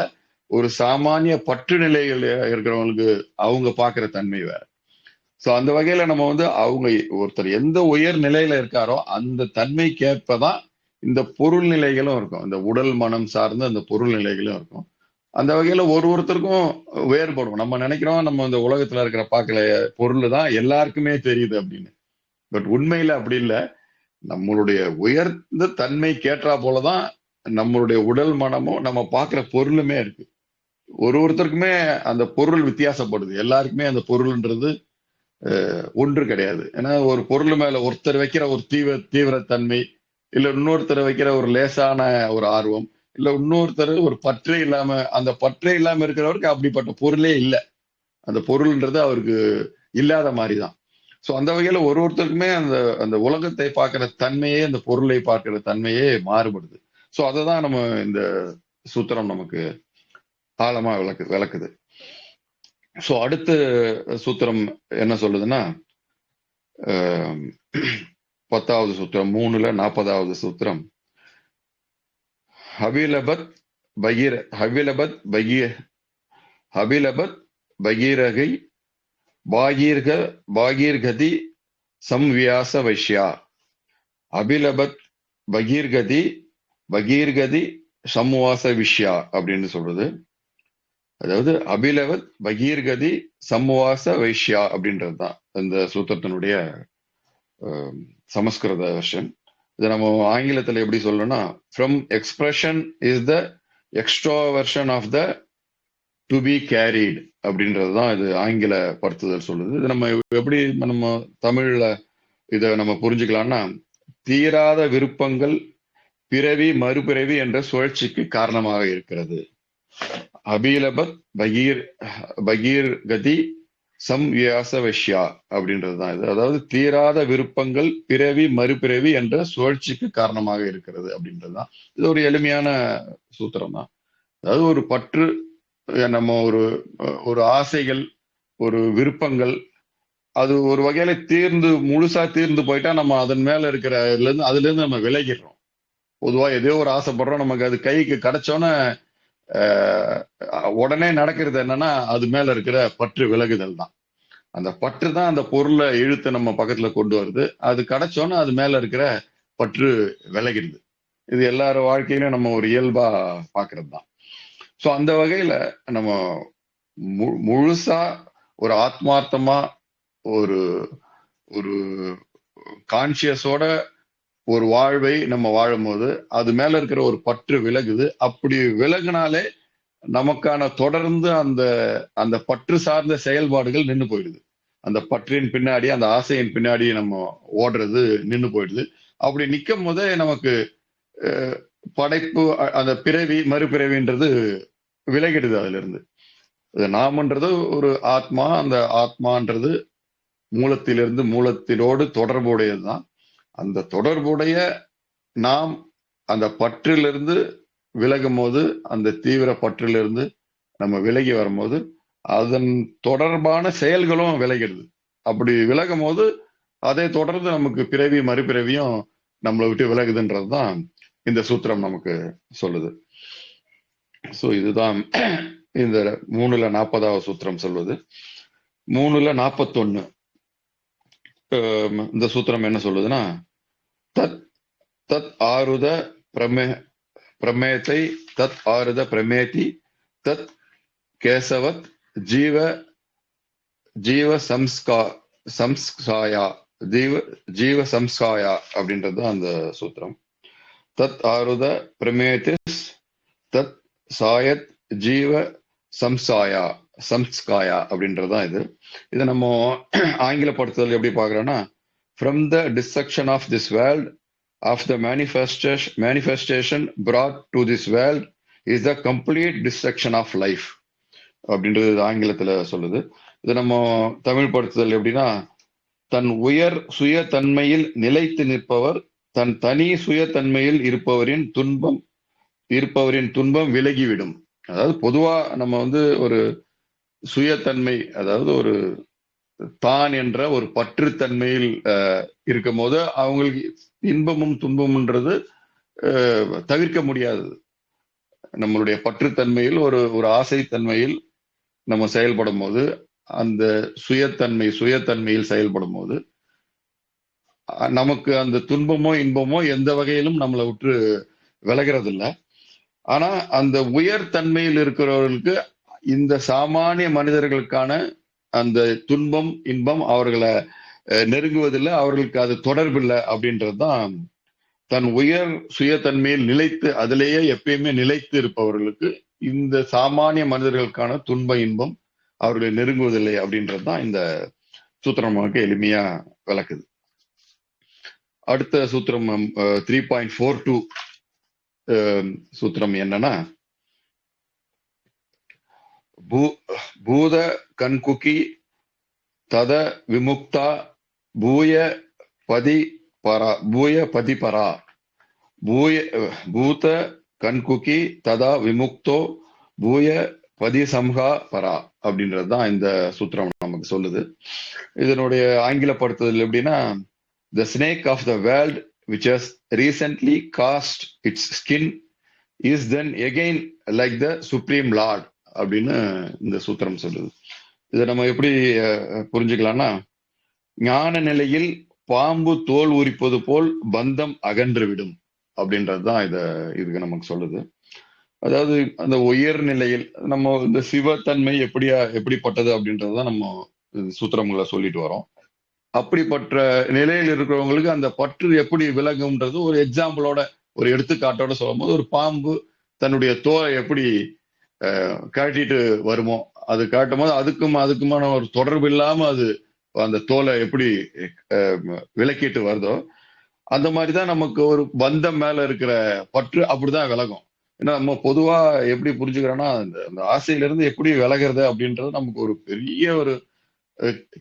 ஒரு சாமானிய பற்று நிலைகள் இருக்கிறவங்களுக்கு அவங்க பார்க்கிற தன்மை வேற. சோ அந்த வகையில நம்ம அவங்க ஒருத்தர் எந்த உயர் நிலையில இருக்காரோ அந்த தன்மைக்கேற்பதான் இந்த பொருள் நிலைகளும் இருக்கும். இந்த உடல், மனம் சார்ந்த அந்த பொருள் நிலைகளும் இருக்கும். அந்த வகையில ஒருத்தருக்கும் வேறுபடும். நம்ம நினைக்கிறோம் நம்ம இந்த உலகத்துல இருக்கிற பார்க்கல பொருள் தான் எல்லாருக்குமே தெரியுது அப்படின்னு. பட் உண்மையில அப்படி இல்லை. நம்மளுடைய உயர்ந்த தன்மை கேட்டா போலதான் நம்மளுடைய உடல், மனமும் நம்ம பார்க்கிற பொருளுமே இருக்கு. ஒருத்தருக்குமே அந்த பொருள் வித்தியாசப்படுது. எல்லாருக்குமே அந்த பொருள்ன்றது ஒன்று கிடையாது. ஏன்னா ஒரு பொருள் மேல ஒருத்தர் வைக்கிற ஒரு தீவிரத்தன்மை, இல்ல இன்னொருத்தர் வைக்கிற ஒரு லேசான ஒரு ஆர்வம், இல்ல இன்னொருத்தர் ஒரு பற்றே இல்லாம, அந்த பற்றே இல்லாம இருக்கிறவருக்கு அப்படிப்பட்ட பொருளே இல்லை. அந்த பொருள்ன்றது அவருக்கு இல்லாத மாதிரிதான். சோ அந்த வகையில ஒருத்தருக்குமே அந்த உலகத்தை பார்க்கிற தன்மையே, அந்த பொருளை பார்க்கிற தன்மையே மாறுபடுது. சோ அததான் நம்ம இந்த சூத்திரம் நமக்கு ஆழமா விளக்குது. சோ அடுத்த சூத்திரம் என்ன சொல்லுதுன்னா, 10வது சூத்திரம் 3ல 40வது சூத்திரம், ஹபிலபத் பகீரகை பாகீர்கதி சம்வியாச வைஷ்யா. அபிலபத் பகீர்கதி சம்வாச விஷயா அப்படின்னு சொல்றது. அதாவது அபிலவத் பகீர்கதி சம்வாச வைஷ்யா அப்படின்றதுதான் இந்த சூத்திரத்தினுடைய சமஸ்கிருத வெர்ஷன். இதை நம்ம ஆங்கிலத்துல எப்படி சொல்லணும்னா, from expression is the extroversion of the to be carried அப்படின்றதுதான் இது ஆங்கில படுத்துதல் சொல்லுது. இது நம்ம எப்படி நம்ம தமிழ்ல இதை நம்ம புரிஞ்சுக்கலாம்னா, தீராத விருப்பங்கள் பிறவி மறுபிறவி என்ற சுழற்சிக்கு காரணமாக இருக்கிறது. அபிலபத் பகீர்கதி சம்வியாச வைஷ்யா அப்படின்றதுதான் இது. அதாவது தீராத விருப்பங்கள் பிறவி மறுபிறவி என்ற சுழற்சிக்கு காரணமாக இருக்கிறது அப்படின்றதுதான். இது ஒரு எளிமையான சூத்திரம் தான். அதாவது ஒரு பற்று, நம்ம ஒரு ஆசைகள், ஒரு விருப்பங்கள், அது ஒரு வகையில முழுசா தீர்ந்து போயிட்டா நம்ம அதன் மேல இருக்கிற அதுல இருந்து நம்ம விலகிடுறோம். பொதுவா எதையோ ஒரு ஆசைப்படுறோம், நமக்கு அது கைக்கு கிடைச்சோன்னே உடனே நடக்கிறது என்னன்னா அது மேல இருக்கிற பற்று விலகுதல் தான். அந்த பற்று தான் அந்த பொருளை இழுத்து நம்ம பக்கத்துல கொண்டு வருது. அது கிடைச்சோன்னா அது மேல இருக்கிற பற்று விலகிடுது. இது எல்லார வாழ்க்கையிலும் நம்ம ஒரு இயல்பா பாக்குறது தான். சோ அந்த வகையில நம்ம முழுசா ஒரு ஆத்மார்த்தமா ஒரு ஒரு கான்சியஸோட ஒரு வாழ்வை நம்ம வாழும்போது அது மேல இருக்கிற ஒரு பற்று விலகுது. அப்படி விலகுனாலே நமக்கான தொடர்ந்து அந்த அந்த பற்று சார்ந்த செயல்பாடுகள் நின்று போயிடுது. அந்த பற்றின் பின்னாடி, அந்த ஆசையின் பின்னாடி நம்ம ஓடுறது நின்று போயிடுது. அப்படி நிற்கும் போதே நமக்கு படைப்பு, அந்த பிறவி மறுபிறவின்றது விலகிடுது அதுல இருந்து. நாமன்றது ஒரு ஆத்மா, அந்த ஆத்மான்றது மூலத்திலிருந்து மூலத்திலோடு தொடர்புடையதுதான். அந்த தொடர்புடைய நாம் அந்த பற்றிலிருந்து விலகும் போது, அந்த தீவிர பற்றிலிருந்து நம்ம விலகி வரும்போது அதன் தொடர்பான செயல்களும் விலகிடுது. அப்படி விலகும் போது அதை தொடர்ந்து நமக்கு பிறவி மறுபிறவியும் நம்மளை விட்டு விலகுதுன்றதுதான் இந்த சூத்திரம் நமக்கு சொல்லுது. சோ இதுதான் இந்த 3-40வது சூத்திரம் சொல்வது. 3-41 இந்த சூத்திரம் என்ன சொல்லுதுன்னா, தத் தத் ஆருத பிரமேத்தை தத் ஆருத பிரமேதி தத் கேசவத் ஜீவ ஜீவ சம்ஸ்காயா ஜீவ சம்ஸ்காயா அப்படின்றது அந்த சூத்திரம். தத் ஆருத பிரமேதிஸ் தத் சாயத் ஜீவ சம்ஸ்காயா அப்படின்றதுதான் இது. இதை நம்ம ஆங்கில படுத்துதல் எப்படி பாக்குறோம்னா, from the destruction of this world, of the manifestation brought to this world is the complete destruction of life அப்படின்றது ஆங்கிலத்துல சொல்லுது. இது நம்ம தமிழ் படுத்துதல் எப்படின்னா, தன் உயர் சுய தன்மையில் நிலைத்து நிற்பவர் தன் தனி சுய தன்மையில் இருப்பவரின் துன்பம் விலகிவிடும். அதாவது பொதுவா நம்ம ஒரு சுயத்தன்மை, அதாவது ஒரு தான் என்ற ஒரு பற்றுத்தன்மையில் இருக்கும் போது அவங்களுக்கு இன்பமும் துன்பம்ன்றது தவிர்க்க முடியாது. நம்மளுடைய பற்றுத்தன்மையில் ஒரு ஆசைத்தன்மையில் நம்ம செயல்படும் போது, அந்த சுயத்தன்மையில் செயல்படும் போது நமக்கு அந்த துன்பமோ இன்பமோ எந்த வகையிலும் நம்மளை விட்டு விலகிறது இல்லை. ஆனா அந்த உயர் தன்மையில் இருக்கிறவர்களுக்கு இந்த சாமானிய மனிதர்களுக்கான அந்த துன்பம் இன்பம் அவர்களை நெருங்குவதில்லை, அவர்களுக்கு அது தொடர்பில்லை அப்படின்றதுதான். தன் உயர் சுயத்தன்மையில் நிலைத்து அதிலேயே எப்பயுமே நிலைத்து இருப்பவர்களுக்கு இந்த சாமானிய மனிதர்களுக்கான துன்ப இன்பம் அவர்களை நெருங்குவதில்லை அப்படின்றதுதான் இந்த சூத்திரம் நமக்கு எளிமையா விளக்குது. அடுத்த சூத்திரம் 3.42 சூத்திரம் என்னன்னா, பூத கண்குகி தத விமுக்தா பூய பதிபரா பூத கண்குகி ததா விமுக்தோ பூய பதிசம்ஹா பரா அப்படின்றதுதான் இந்த சூத்திரம் நமக்கு சொல்லுது. இதனுடைய ஆங்கிலப்படுத்துதல் எப்படின்னா, the snake of the world which has recently cast its skin is then again like the supreme lord அப்படின்னு இந்த சூத்திரம் சொல்லுது. இதை நம்ம எப்படி புரிஞ்சுக்கலாம்னா, ஞான நிலையில் பாம்பு தோல் உரிப்பது போல் பந்தம் அகன்று விடும் அப்படின்றதுதான் இதுக்கு நமக்கு சொல்லுது. அதாவது அந்த உயர் நிலையில் நம்ம இந்த சிவத்தன்மை எப்படிப்பட்டது அப்படின்றதுதான் நம்ம சூத்திரங்களை சொல்லிட்டு வரோம். அப்படிப்பட்ட நிலையில் இருக்கிறவங்களுக்கு அந்த பற்று எப்படி விலகும்ன்றது ஒரு எக்ஸாம்பிளோட, ஒரு எடுத்துக்காட்டோட சொல்லும் போது, ஒரு பாம்பு தன்னுடைய தோலை எப்படி காட்டிட்டு வருமோ, அது காட்டும் போது அதுக்குமான ஒரு தொடர்பு இல்லாம அது அந்த தோலை எப்படி விலக்கிட்டு வருதோ, அந்த மாதிரிதான் நமக்கு ஒரு பந்தம் மேல இருக்கிற பற்று அப்படிதான் விலகும். ஏன்னா நம்ம பொதுவா எப்படி புரிஞ்சுக்கிறோம்னா, அந்த ஆசையிலிருந்து எப்படி விலகிறது அப்படின்றது நமக்கு ஒரு பெரிய ஒரு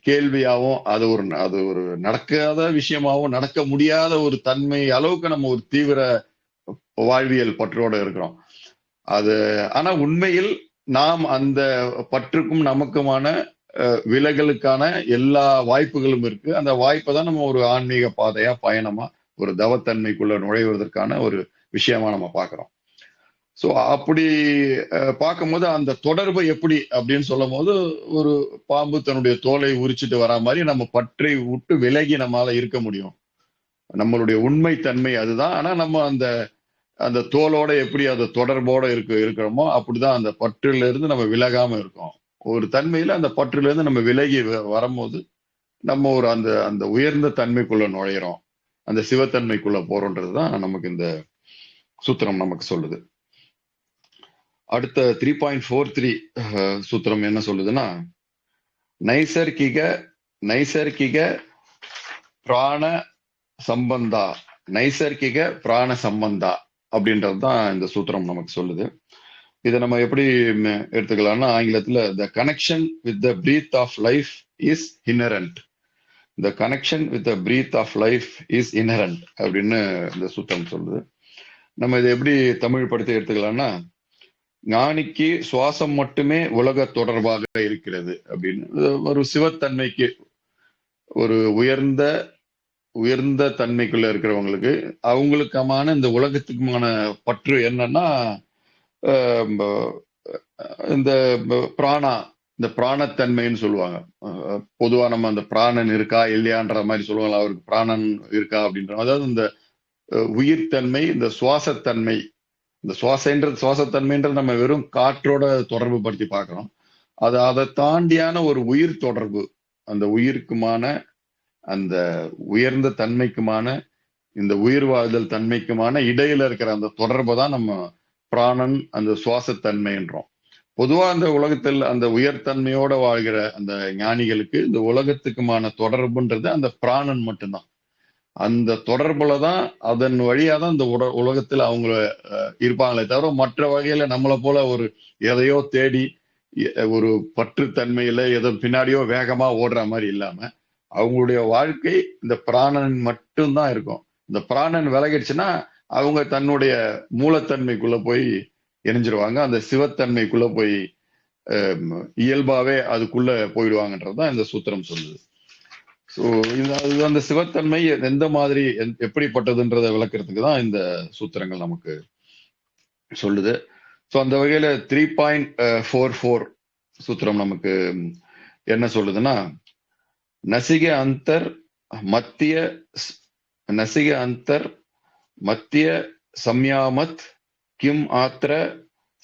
கேள்வியாவும், அது ஒரு நடக்காத விஷயமாவும், நடக்க முடியாத ஒரு தன்மை அளவுக்கு நம்ம ஒரு தீவிர வாழ்வியல் பற்றோட இருக்கிறோம். ஆனா உண்மையில் நாம் அந்த பற்றுக்கும் நமக்குமான விலகலுக்கான எல்லா வாய்ப்புகளும் இருக்கு. அந்த வாய்ப்பை தான் நம்ம ஒரு ஆன்மீக பாதையா, பயணமா, ஒரு தவத்தன்மைக்குள்ள நுழைவதற்கான ஒரு விஷயமா நம்ம பார்க்கிறோம். சோ அப்படி பார்க்கும்போது அந்த தொடர்பு எப்படி அப்படின்னு சொல்லும் போது, ஒரு பாம்பு தன்னுடைய தோலை உரிச்சிட்டு வரா மாதிரி நம்ம பற்றை விட்டு விலகி நம்மளால இருக்க முடியும். நம்மளுடைய உண்மை தன்மை அதுதான். ஆனா நம்ம அந்த அந்த தோலோட எப்படி அந்த தொடர்போட இருக்கிறோமோ அப்படிதான் அந்த பற்றில இருந்து நம்ம விலகாம இருக்கோம். ஒரு தன்மையில அந்த பற்றில இருந்து நம்ம விலகி வரும்போது நம்ம ஒரு அந்த அந்த உயர்ந்த தன்மைக்குள்ள நுழையிறோம். அந்த சிவத்தன்மைக்குள்ள போறோன்றதுதான் நமக்கு இந்த சூத்திரம் நமக்கு சொல்லுது. அடுத்த 3.43 சூத்திரம் என்ன சொல்லுதுன்னா, நைசர்கிக நைசர்கிக பிராண சம்பந்தா நைசர்கிக பிராண சம்பந்தா அப்படின்றதுதான் இந்த சூத்திரம் நமக்கு சொல்லுது. இதை நம்ம எப்படி எடுத்துக்கலாம்னா, ஆங்கிலத்துல the connection with the breath of life is inherent. The connection with the breath of life is inherent அப்படின்னு இந்த சூத்திரம் சொல்லுது. நம்ம இதை எப்படி தமிழ் படுத்தி எடுத்துக்கலாம்னா, ஞானிக்கு சுவாசம் மட்டுமே உலக தொடர்பாக இருக்கிறது அப்படின்னு, ஒரு சிவத்தன்மைக்கு, ஒரு உயர்ந்த தன்மைக்குள்ள இருக்கிறவங்களுக்கு அவங்களுக்கான இந்த உலகத்துக்குமான பற்று என்னன்னா, இந்த பிராணா, இந்த பிராணத்தன்மைன்னு சொல்லுவாங்க. பொதுவா நம்ம அந்த பிராணன் இருக்கா இல்லையான்ற மாதிரி சொல்லுவாங்க, அவருக்கு பிராணன் இருக்கா அப்படின்ற, அதாவது இந்த உயிர்த்தன்மை, இந்த சுவாசத்தன்மை, இந்த சுவாசத்தன்மைன்றது நம்ம வெறும் காற்றோட தொடர்பு படுத்தி பார்க்கிறோம். அதை தாண்டியான ஒரு உயிர் தொடர்பு, அந்த உயிருக்குமான, அந்த உயர்ந்த தன்மைக்குமான, இந்த உயிர் வாழ்தல் தன்மைக்குமான இடையில இருக்கிற அந்த தொடர்பை தான் நம்ம பிராணன், அந்த சுவாசத்தன்மை என்றோம். பொதுவா அந்த உலகத்தில் அந்த உயர்தன்மையோட வாழ்கிற அந்த ஞானிகளுக்கு இந்த உலகத்துக்குமான தொடர்புன்றது அந்த பிராணன் மட்டும்தான். அந்த தொடர்புலதான், அதன் வழியாதான் இந்த உலகத்துல அவங்க இருப்பாங்களே தவிர, மற்ற வகையில நம்மளை போல ஒரு எதையோ தேடி ஒரு பற்று தன்மையில எதோ பின்னாடியோ வேகமா ஓடுற மாதிரி இல்லாம அவங்களுடைய வாழ்க்கை இந்த பிராணன் மட்டும்தான் இருக்கும். இந்த பிராணன் விலகிடுச்சுன்னா அவங்க தன்னுடைய மூலத்தன்மைக்குள்ள போய் இணைஞ்சிருவாங்க. அந்த சிவத்தன்மைக்குள்ள போய் இயல்பாவே அதுக்குள்ள போயிடுவாங்கன்றதுதான் இந்த சூத்திரம் சொல்லுது. ஸோ அந்த சிவத்தன்மை எந்த மாதிரி, எப்படிப்பட்டதுன்றதை விளக்குறதுக்கு தான் இந்த சூத்திரங்கள் நமக்கு சொல்லுது. ஸோ அந்த வகையில 3.44 சூத்திரம் நமக்கு என்ன சொல்லுதுன்னா, நசிக அந்தர் மத்திய சம்யாமத் கிம் ஆத்திர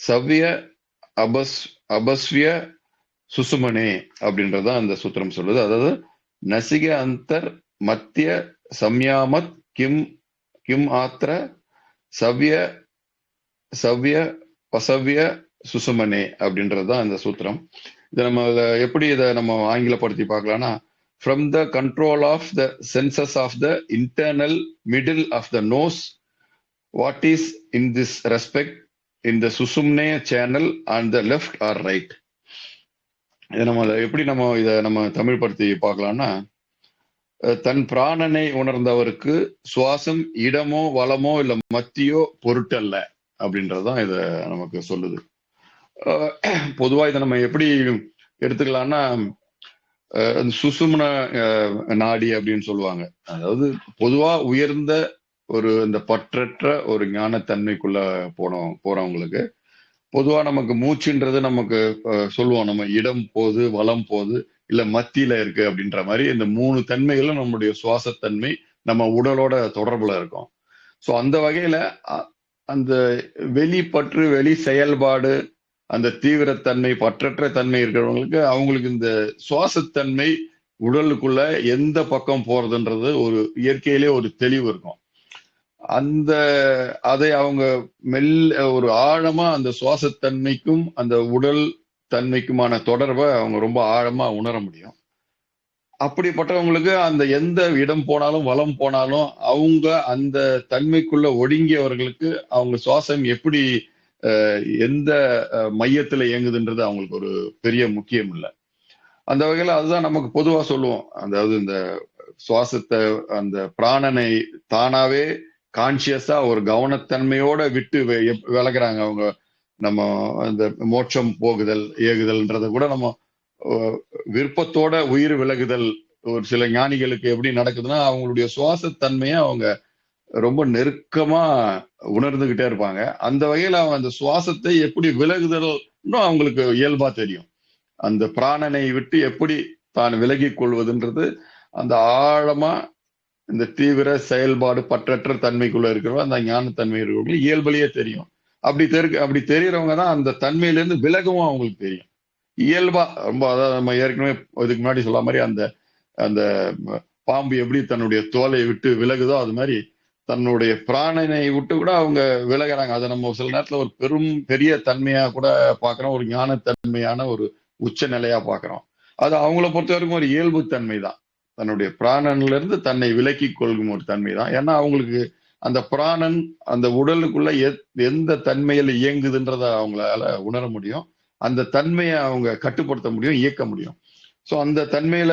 சவ்ய அபஸ்விய சுசுமனே அப்படின்றதான் அந்த சூத்திரம் சொல்லுது. அதாவது நசிக அந்தர் மத்திய சம்யாமத் கிம் ஆத்திர சவ்ய பசவ்ய சுசுமனே அப்படின்றதுதான் இந்த சூத்திரம். இதை நம்ம எப்படி இதை நம்ம ஆங்கிலப்படுத்தி பார்க்கலாம்னா, from the control of the senses of the internal middle of the nose, what is in this respect in the susumne channel on the left or right. இதை நம்ம எப்படி இதை நம்ம தமிழ் படுத்தி பார்க்கலாம்னா, தன் பிராணனை உணர்ந்தவருக்கு சுவாசம் இடமோ வலமோ இல்ல மத்தியோ பொருட்டல்ல அப்படின்றதுதான் இதை நமக்கு சொல்லுது. பொதுவா இதை நம்ம எப்படி எடுத்துக்கலாம்னா, சுசுமன நாடி அப்படின்னு சொல்லுவாங்க. அதாவது பொதுவா உயர்ந்த ஒரு இந்த பற்றற்ற ஒரு ஞானத்தன்மைக்குள்ள போறவங்களுக்கு பொதுவா நமக்கு மூச்சுன்றது நமக்கு சொல்லுவோம், நம்ம இடம் போது வலம் போது இல்ல மத்தியில இருக்கு அப்படின்ற மாதிரி இந்த 3 தன்மைகளும் நம்முடைய சுவாசத்தன்மை நம்ம உடலோட தொடர்புல இருக்கும். ஸோ அந்த வகையில அந்த வெளிப்பற்று, வெளி செயல்பாடு, அந்த தீவிரத்தன்மை, பற்றற்ற தன்மை இருக்கிறவங்களுக்கு அவங்களுக்கு இந்த சுவாசத்தன்மை உடலுக்குள்ள எந்த பக்கம் போறதுன்றது ஒரு இயற்கையிலே ஒரு தெளிவு இருக்கும். அதை அவங்க ஒரு ஆழமா அந்த சுவாசத்தன்மைக்கும் அந்த உடல் தன்மைக்குமான தொடர்பை அவங்க ரொம்ப ஆழமா உணர முடியும். அப்படிப்பட்டவங்களுக்கு அந்த எந்த இடம் போனாலும் வலம் போனாலும் அவங்க அந்த தன்மைக்குள்ள ஒடுங்கியவர்களுக்கு அவங்க சுவாசம் எப்படி எந்த மையத்துல இயங்குதுன்றது அவங்களுக்கு ஒரு பெரிய முக்கியம் இல்லை. அந்த வகையில அதுதான் நமக்கு பொதுவா சொல்லுவோம். அதாவது இந்த சுவாசத்தை, அந்த பிராணனை தானாவே கான்சியஸா ஒரு கவனத்தன்மையோட விட்டு விலகுறாங்க அவங்க. நம்ம அந்த மோட்சம் போகுதல் ஏகுதல்ன்றத கூட நம்ம விருப்பத்தோட உயிர் விலகுதல் ஒரு சில ஞானிகளுக்கு எப்படி நடக்குதுன்னா, அவங்களுடைய சுவாசத்தன்மையை அவங்க ரொம்ப நெருக்கமா உணர்ந்துகிட்டே இருப்பாங்க. அந்த வகையில அவங்க அந்த சுவாசத்தை எப்படி விலகுதல் அவங்களுக்கு இயல்பா தெரியும். அந்த பிராணனை விட்டு எப்படி தான் விலகிக் கொள்வதுன்றது அந்த ஆழமா இந்த தீவிர செயல்பாடு பற்றற்ற தன்மைக்குள்ள இருக்கிறவங்க, அந்த ஞானத்தன்மை இருக்கிறவங்க இயல்பிலேயே தெரியும். அப்படி தெரியறவங்க தான் அந்த தன்மையிலிருந்து விலகவும் அவங்களுக்கு தெரியும். இயல்பா ரொம்ப, அதாவது நம்ம ஏற்கனவே இதுக்கு முன்னாடி சொல்ல மாதிரி அந்த அந்த பாம்பு எப்படி தன்னுடைய தோலை விட்டு விலகுதோ அது மாதிரி தன்னுடைய பிராணனை விட்டு கூட அவங்க விலகிறாங்க. அதை நம்ம சில நேரத்துல ஒரு பெரிய தன்மையா கூட பாக்குறோம், ஒரு ஞானத்தன்மையான ஒரு உச்ச நிலையா பாக்குறோம். அது அவங்கள பொறுத்த வரைக்கும் ஒரு இயல்பு தன்மை தான். தன்னுடைய பிராணன்ல இருந்து தன்னை விலக்கி கொள்ளும் ஒரு தன்மை தான். ஏன்னா அவங்களுக்கு அந்த பிராணன் அந்த உடலுக்குள்ள எந்த தன்மையில இயங்குதுன்றத அவங்களால உணர முடியும். அந்த தன்மையை அவங்க கட்டுப்படுத்த முடியும், இயக்க முடியும். சோ அந்த தன்மையில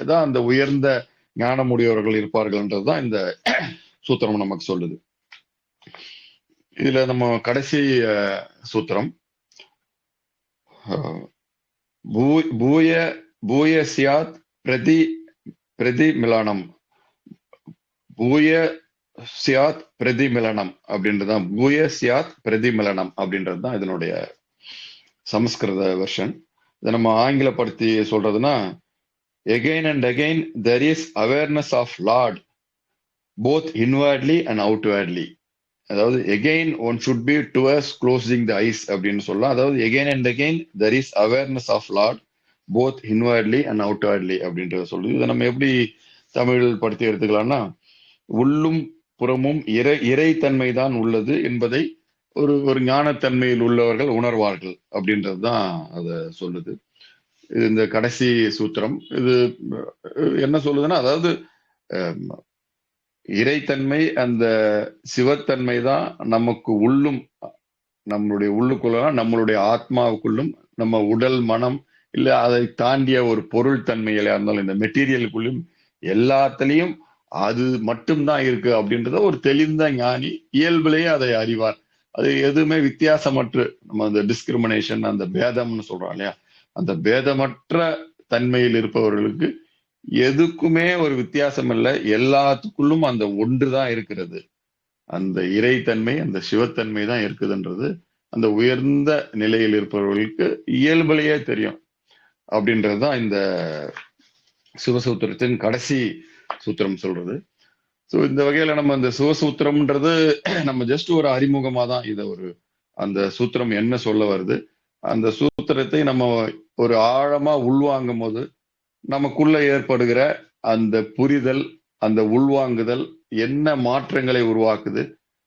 தான் அந்த உயர்ந்த ஞானமுடையவர்கள் இருப்பார்கள்ன்றதுதான் இந்த சூத்திரம் நமக்கு சொல்லுது. இதுல நம்ம கடைசி சூத்திரம், பூய பூய சியாத் பிரதிமிலனம், பூய சியாத் பிரதிமிலனம் அப்படின்றதுதான், பூய சியாத் பிரதிமிலனம் அப்படின்றதுதான் இதனுடைய சமஸ்கிருத வெர்ஷன். இதை நம்ம ஆங்கிலப்படுத்தி சொல்றதுன்னா, again and again there is awareness of Lord both inwardly and outwardly. அதாவது again one should be towards closing the eyes அப்படின்னு சொல்லலாம். அதாவது again and again there is awareness of Lord both inwardly and outwardly அப்படின்றத சொல்லுது. இதை நம்ம எப்படி தமிழ் படுத்தி எடுத்துக்கலாம்னா, உள்ளும் புறமும் இறைத்தன்மை தான் உள்ளது என்பதை ஒரு ஞானத்தன்மையில் உள்ளவர்கள் உணர்வார்கள் அப்படின்றதுதான் அதை சொல்லுது. இது இந்த கடைசி சூத்திரம். இது என்ன சொல்லுதுன்னா, அதாவது இறைத்தன்மை அந்த சிவத்தன்மை தான் நமக்கு உள்ளும், நம்மளுடைய உள்ளுக்குள்ள, நம்மளுடைய ஆத்மாவுக்குள்ளும், நம்ம உடல் மனம் இல்ல அதை தாண்டிய ஒரு பொருள் தன்மையில இருந்தாலும் இந்த மெட்டீரியலுக்குள்ளும் எல்லாத்திலையும் அது மட்டும்தான் இருக்கு அப்படின்றத ஒரு தெளிந்த ஞானி இயல்பிலேயே அதை அறிவார். அது எதுவுமே வித்தியாசமற்று, நம்ம அந்த டிஸ்கிரிமினேஷன், அந்த பேதம்னு சொல்றோம் இல்லையா, அந்த பேதமற்ற தன்மையில் இருப்பவர்களுக்கு எதுக்குமே ஒரு வித்தியாசம் இல்லை, எல்லாத்துக்குள்ளும் அந்த ஒன்றுதான் இருக்கிறது, அந்த இறைத்தன்மை அந்த சிவத்தன்மை தான் இருக்குதுன்றது அந்த உயர்ந்த நிலையில் இருப்பவர்களுக்கு இயல்பிலேயே தெரியும் அப்படின்றதுதான் இந்த சிவசூத்திரத்தின் கடைசி சூத்திரம் சொல்றது. ஸோ இந்த வகையில நம்ம அந்த சிவசூத்திரம்ன்றது நம்ம ஜஸ்ட் ஒரு அறிமுகமா தான் இதை அந்த சூத்திரம் என்ன சொல்ல வருது, அந்த சூத்திரத்தை நம்ம ஒரு ஆழமா உள்வாங்கும் போது நமக்குள்ள ஏற்படுகிற அந்த புரிதல், அந்த உள்வாங்குதல் என்ன மாற்றங்களை உருவாக்குது.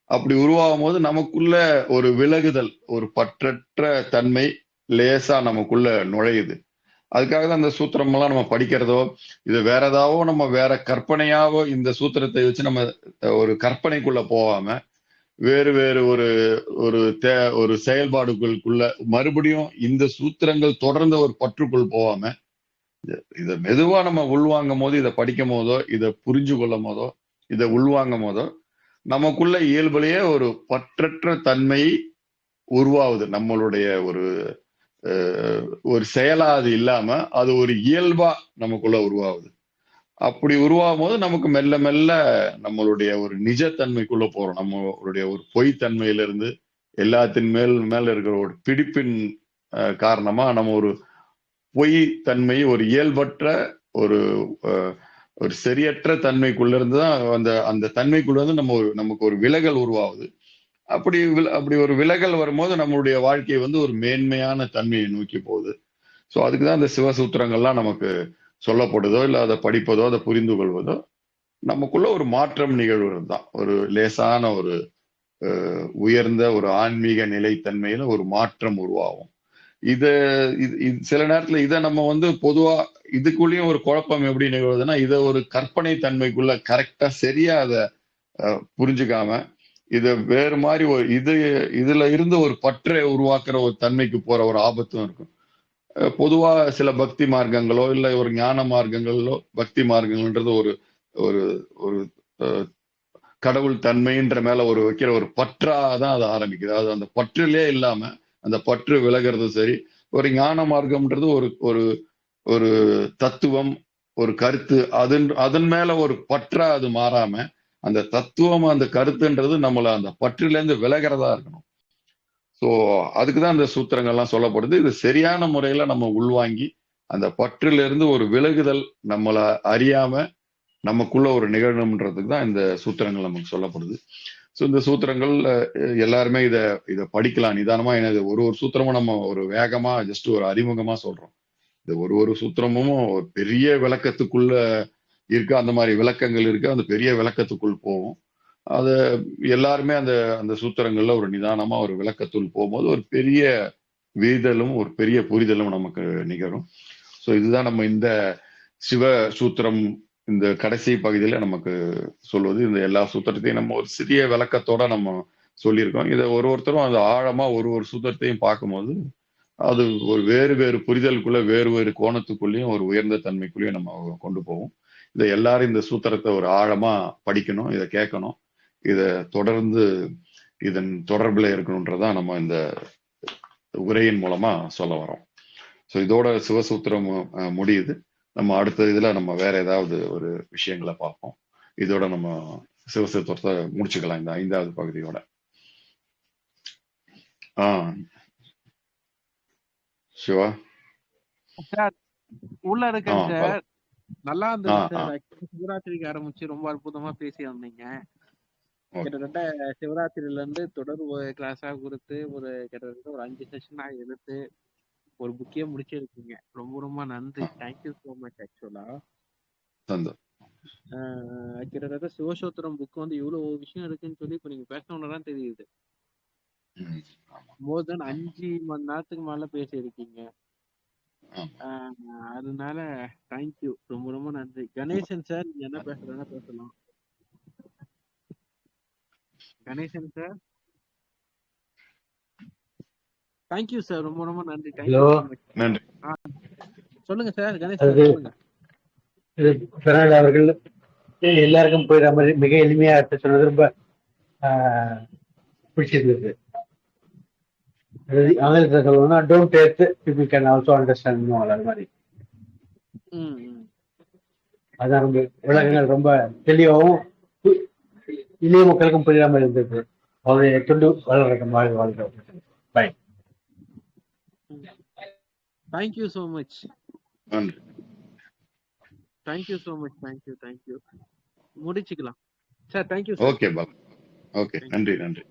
அப்படி உருவாகும் போது நமக்குள்ள ஒரு விலகுதல், ஒரு பற்றற்ற தன்மை லேசா நமக்குள்ள நுழையுது. அதுக்காக தான் அந்த சூத்திரம் எல்லாம் நம்ம படிக்கிறதோ, இது வேற ஏதாவோ நம்ம வேற கற்பனையாவோ இந்த சூத்திரத்தை வச்சு நம்ம ஒரு கற்பனைக்குள்ள போகாம வேறு வேறு ஒரு செயல்பாடுகளுக்குள்ள மறுபடியும் இந்த சூத்திரங்கள் தொடர்ந்த ஒரு பற்றுக்குள் போகாம இதை மெதுவா நம்ம உள்வாங்கும் போது, இதை படிக்கும் போதோ, இதை புரிஞ்சு கொள்ளும் போதோ, இதை உள்வாங்கும் போதோ நமக்குள்ள இயல்பிலேயே ஒரு பற்றற்ற தன்மை உருவாகுது. நம்மளுடைய ஒரு செயலா அது இல்லாம அது ஒரு இயல்பா நமக்குள்ள உருவாகுது. அப்படி உருவாகும் போது நமக்கு மெல்ல மெல்ல நம்மளுடைய ஒரு நிஜத்தன்மைக்குள்ள போறோம். நம்மளுடைய ஒரு பொய் தன்மையிலிருந்து எல்லாத்தின் மேல இருக்கிற ஒரு பிடிப்பின் காரணமா நம்ம ஒரு பொய் தன்மை, ஒரு இயல்பற்ற ஒரு சரியற்ற தன்மைக்குள்ள இருந்து தான் அந்த தன்மைக்குள்ள இருந்து நமக்கு ஒரு விலகல் உருவாகுது. அப்படி ஒரு விலகல் வரும்போது நம்மளுடைய வாழ்க்கை ஒரு மேன்மையான தன்மையை நோக்கி போகுது. ஸோ அதுக்குதான் இந்த சிவசூத்திரங்கள்லாம் நமக்கு சொல்லப்படுதோ, இல்லை அதை படிப்பதோ, அதை புரிந்து கொள்வதோ, நமக்குள்ள ஒரு மாற்றம் நிகழ்வது தான். ஒரு லேசான ஒரு உயர்ந்த ஒரு ஆன்மீக நிலைத்தன்மையில ஒரு மாற்றம் உருவாகும். சில நேரத்துல இதை நம்ம பொதுவா இதுக்குள்ளேயும் ஒரு குழப்பம் எப்படி நிகழ்வதுன்னா, இதை ஒரு கற்பனை தன்மைக்குள்ள கரெக்டா சரியா அதை புரிஞ்சுக்காம இதை வேறு மாதிரி இதுல இருந்து ஒரு பற்றை உருவாக்குற ஒரு தன்மைக்கு போற ஒரு ஆபத்தும் இருக்கும். பொதுவா சில பக்தி மார்க்கங்களோ இல்ல ஒரு ஞான மார்க்கங்களோ, பக்தி மார்க்கங்கள்ன்றது ஒரு ஒரு கடவுள் தன்மைன்ற மேல வைக்கிற ஒரு பற்றாதான் அது ஆரம்பிக்குது. அது அந்த பற்றிலே இல்லாம அந்த பற்று விலகிறது சரி. ஒரு ஞான மார்க்கம்ன்றது ஒரு ஒரு தத்துவம், ஒரு கருத்து, அதன் மேல ஒரு பற்றா அது மாறாம, அந்த தத்துவம் அந்த கருத்துன்றது நம்மள அந்த பற்றில இருந்து விலகிறதா இருக்கணும். சோ அதுக்குதான் இந்த சூத்திரங்கள்லாம் சொல்லப்படுது. இது சரியான முறையில நம்ம உள்வாங்கி அந்த பற்றில இருந்து ஒரு விலகுதல் நம்மள அறியாம நமக்குள்ள ஒரு நிகழணும்ன்றதுக்கு தான் இந்த சூத்திரங்கள் நமக்கு சொல்லப்படுது. ஸோ இந்த சூத்திரங்கள் எல்லாருமே இத இத படிக்கலாம் நிதானமா. ஏன்னா ஒரு ஒரு சூத்திரமும் நம்ம ஒரு வேகமா ஜஸ்ட் ஒரு அறிமுகமா சொல்றோம். இந்த ஒரு ஒரு சூத்திரமும் ஒரு பெரிய விளக்கத்துக்குள்ள இருக்கு. அந்த மாதிரி விளக்கங்கள் இருக்கு. அந்த பெரிய விளக்கத்துக்குள் போகும். அது எல்லாருமே அந்த அந்த சூத்திரங்கள்ல ஒரு நிதானமா ஒரு விளக்கத்துள் போகும்போது ஒரு பெரிய விரிதலும் ஒரு பெரிய புரிதலும் நமக்கு நிகழும். ஸோ இதுதான் நம்ம இந்த சிவ சூத்திரம் இந்த கடைசி பகுதியில நமக்கு சொல்வது. இந்த எல்லா சூத்திரத்தையும் நம்ம ஒரு சிறிய விளக்கத்தோட நம்ம சொல்லியிருக்கோம். இதை ஒருத்தரும் அது ஆழமா ஒரு ஒரு சூத்திரத்தையும் பார்க்கும்போது அது ஒரு வேறு வேறு புரிதலுக்குள்ள வேறு வேறு கோணத்துக்குள்ளேயும் ஒரு உயர்ந்த தன்மைக்குள்ளேயும் நம்ம கொண்டு போவோம். இதை எல்லாரும் இந்த சூத்திரத்தை ஒரு ஆழமா படிக்கணும், இதை கேட்கணும், இதை தொடர்ந்து இதன் தொடர்புல இருக்கணும்ன்றதான் நம்ம இந்த உரையின் மூலமா சொல்ல வரோம். ஸோ இதோட சிவசூத்திரம் முடியுது. நம்ம அடுத்த இதுல நம்ம வேற ஏதாவது ஒரு விஷயங்களை பார்ப்போம். இதோட நம்ம சிவசூத்திரத்தை முடிச்சுக்கலாம் இந்த 5வது பகுதியோட. சிவா சார் உள்ள இருக்கேன் சார். நல்லா இருந்தது ஆ சார். சிவராத்திரிக்கு ஆரம்பிச்சு ரொம்ப அற்புதமா பேசி வந்தீங்க. கிட்டத்தட்ட சிவராத்திரில இருந்து தொடர் கிளாஸா கொடுத்து ஒரு கிட்டத்தட்ட ஒரு 5 செஷனா எடுத்து ஒரு புக்கே முடிச்சிருக்கீங்க. ரொம்ப ரொம்ப நன்றி. Thank you so much. ஆக்சுவலா கிட்டத்தட்ட சிவசூத்திரம் புக் வந்து இவ்வளவு விஷயம் இருக்குன்னு சொல்லி இப்ப நீங்க பேசணும்னுதான் தெரியுது. மோர் தென் 5 மணி நேரத்துக்கு மேல பேசியிருக்கீங்க. அதனால தேங்க்யூ, ரொம்ப ரொம்ப நன்றி. கணேசன் சார், நீங்க என்ன பேசுறதுன்னா பேசலாம். கணேசன் சார், தேங்க்யூ சார், ரொம்ப ரொம்ப நன்றி. Thank you so much. நன்றி. சொல்லுங்க சார். கணேசன் சார் சொல்லுங்க. பெர்னார்ட் அவர்கள் எல்லாருக்கும் போயிடுற மாதிரி மிக எளிமையா எடுத்து சொன்னது ரொம்ப பிடிச்சிருந்தது. ஆங்கிலத்தில் சொல்லணும்னா don't taste people can also understand அது மாதிரி. அதான் ரொம்ப விளக்கங்கள் ரொம்ப தெளிவாகவும் இளைய மக்களுக்கும் புரியாத மாதிரி இருந்தது. அவருடைய தொண்டு வளர்க்கும் வாழ்க்கை. பை. Thank you so much. நன்றி. Thank you so much. தேங்க்யூ முடிச்சுக்கலாம் சார். தேங்க்யூ. ஓகே பாபா. ஓகே, நன்றி நன்றி.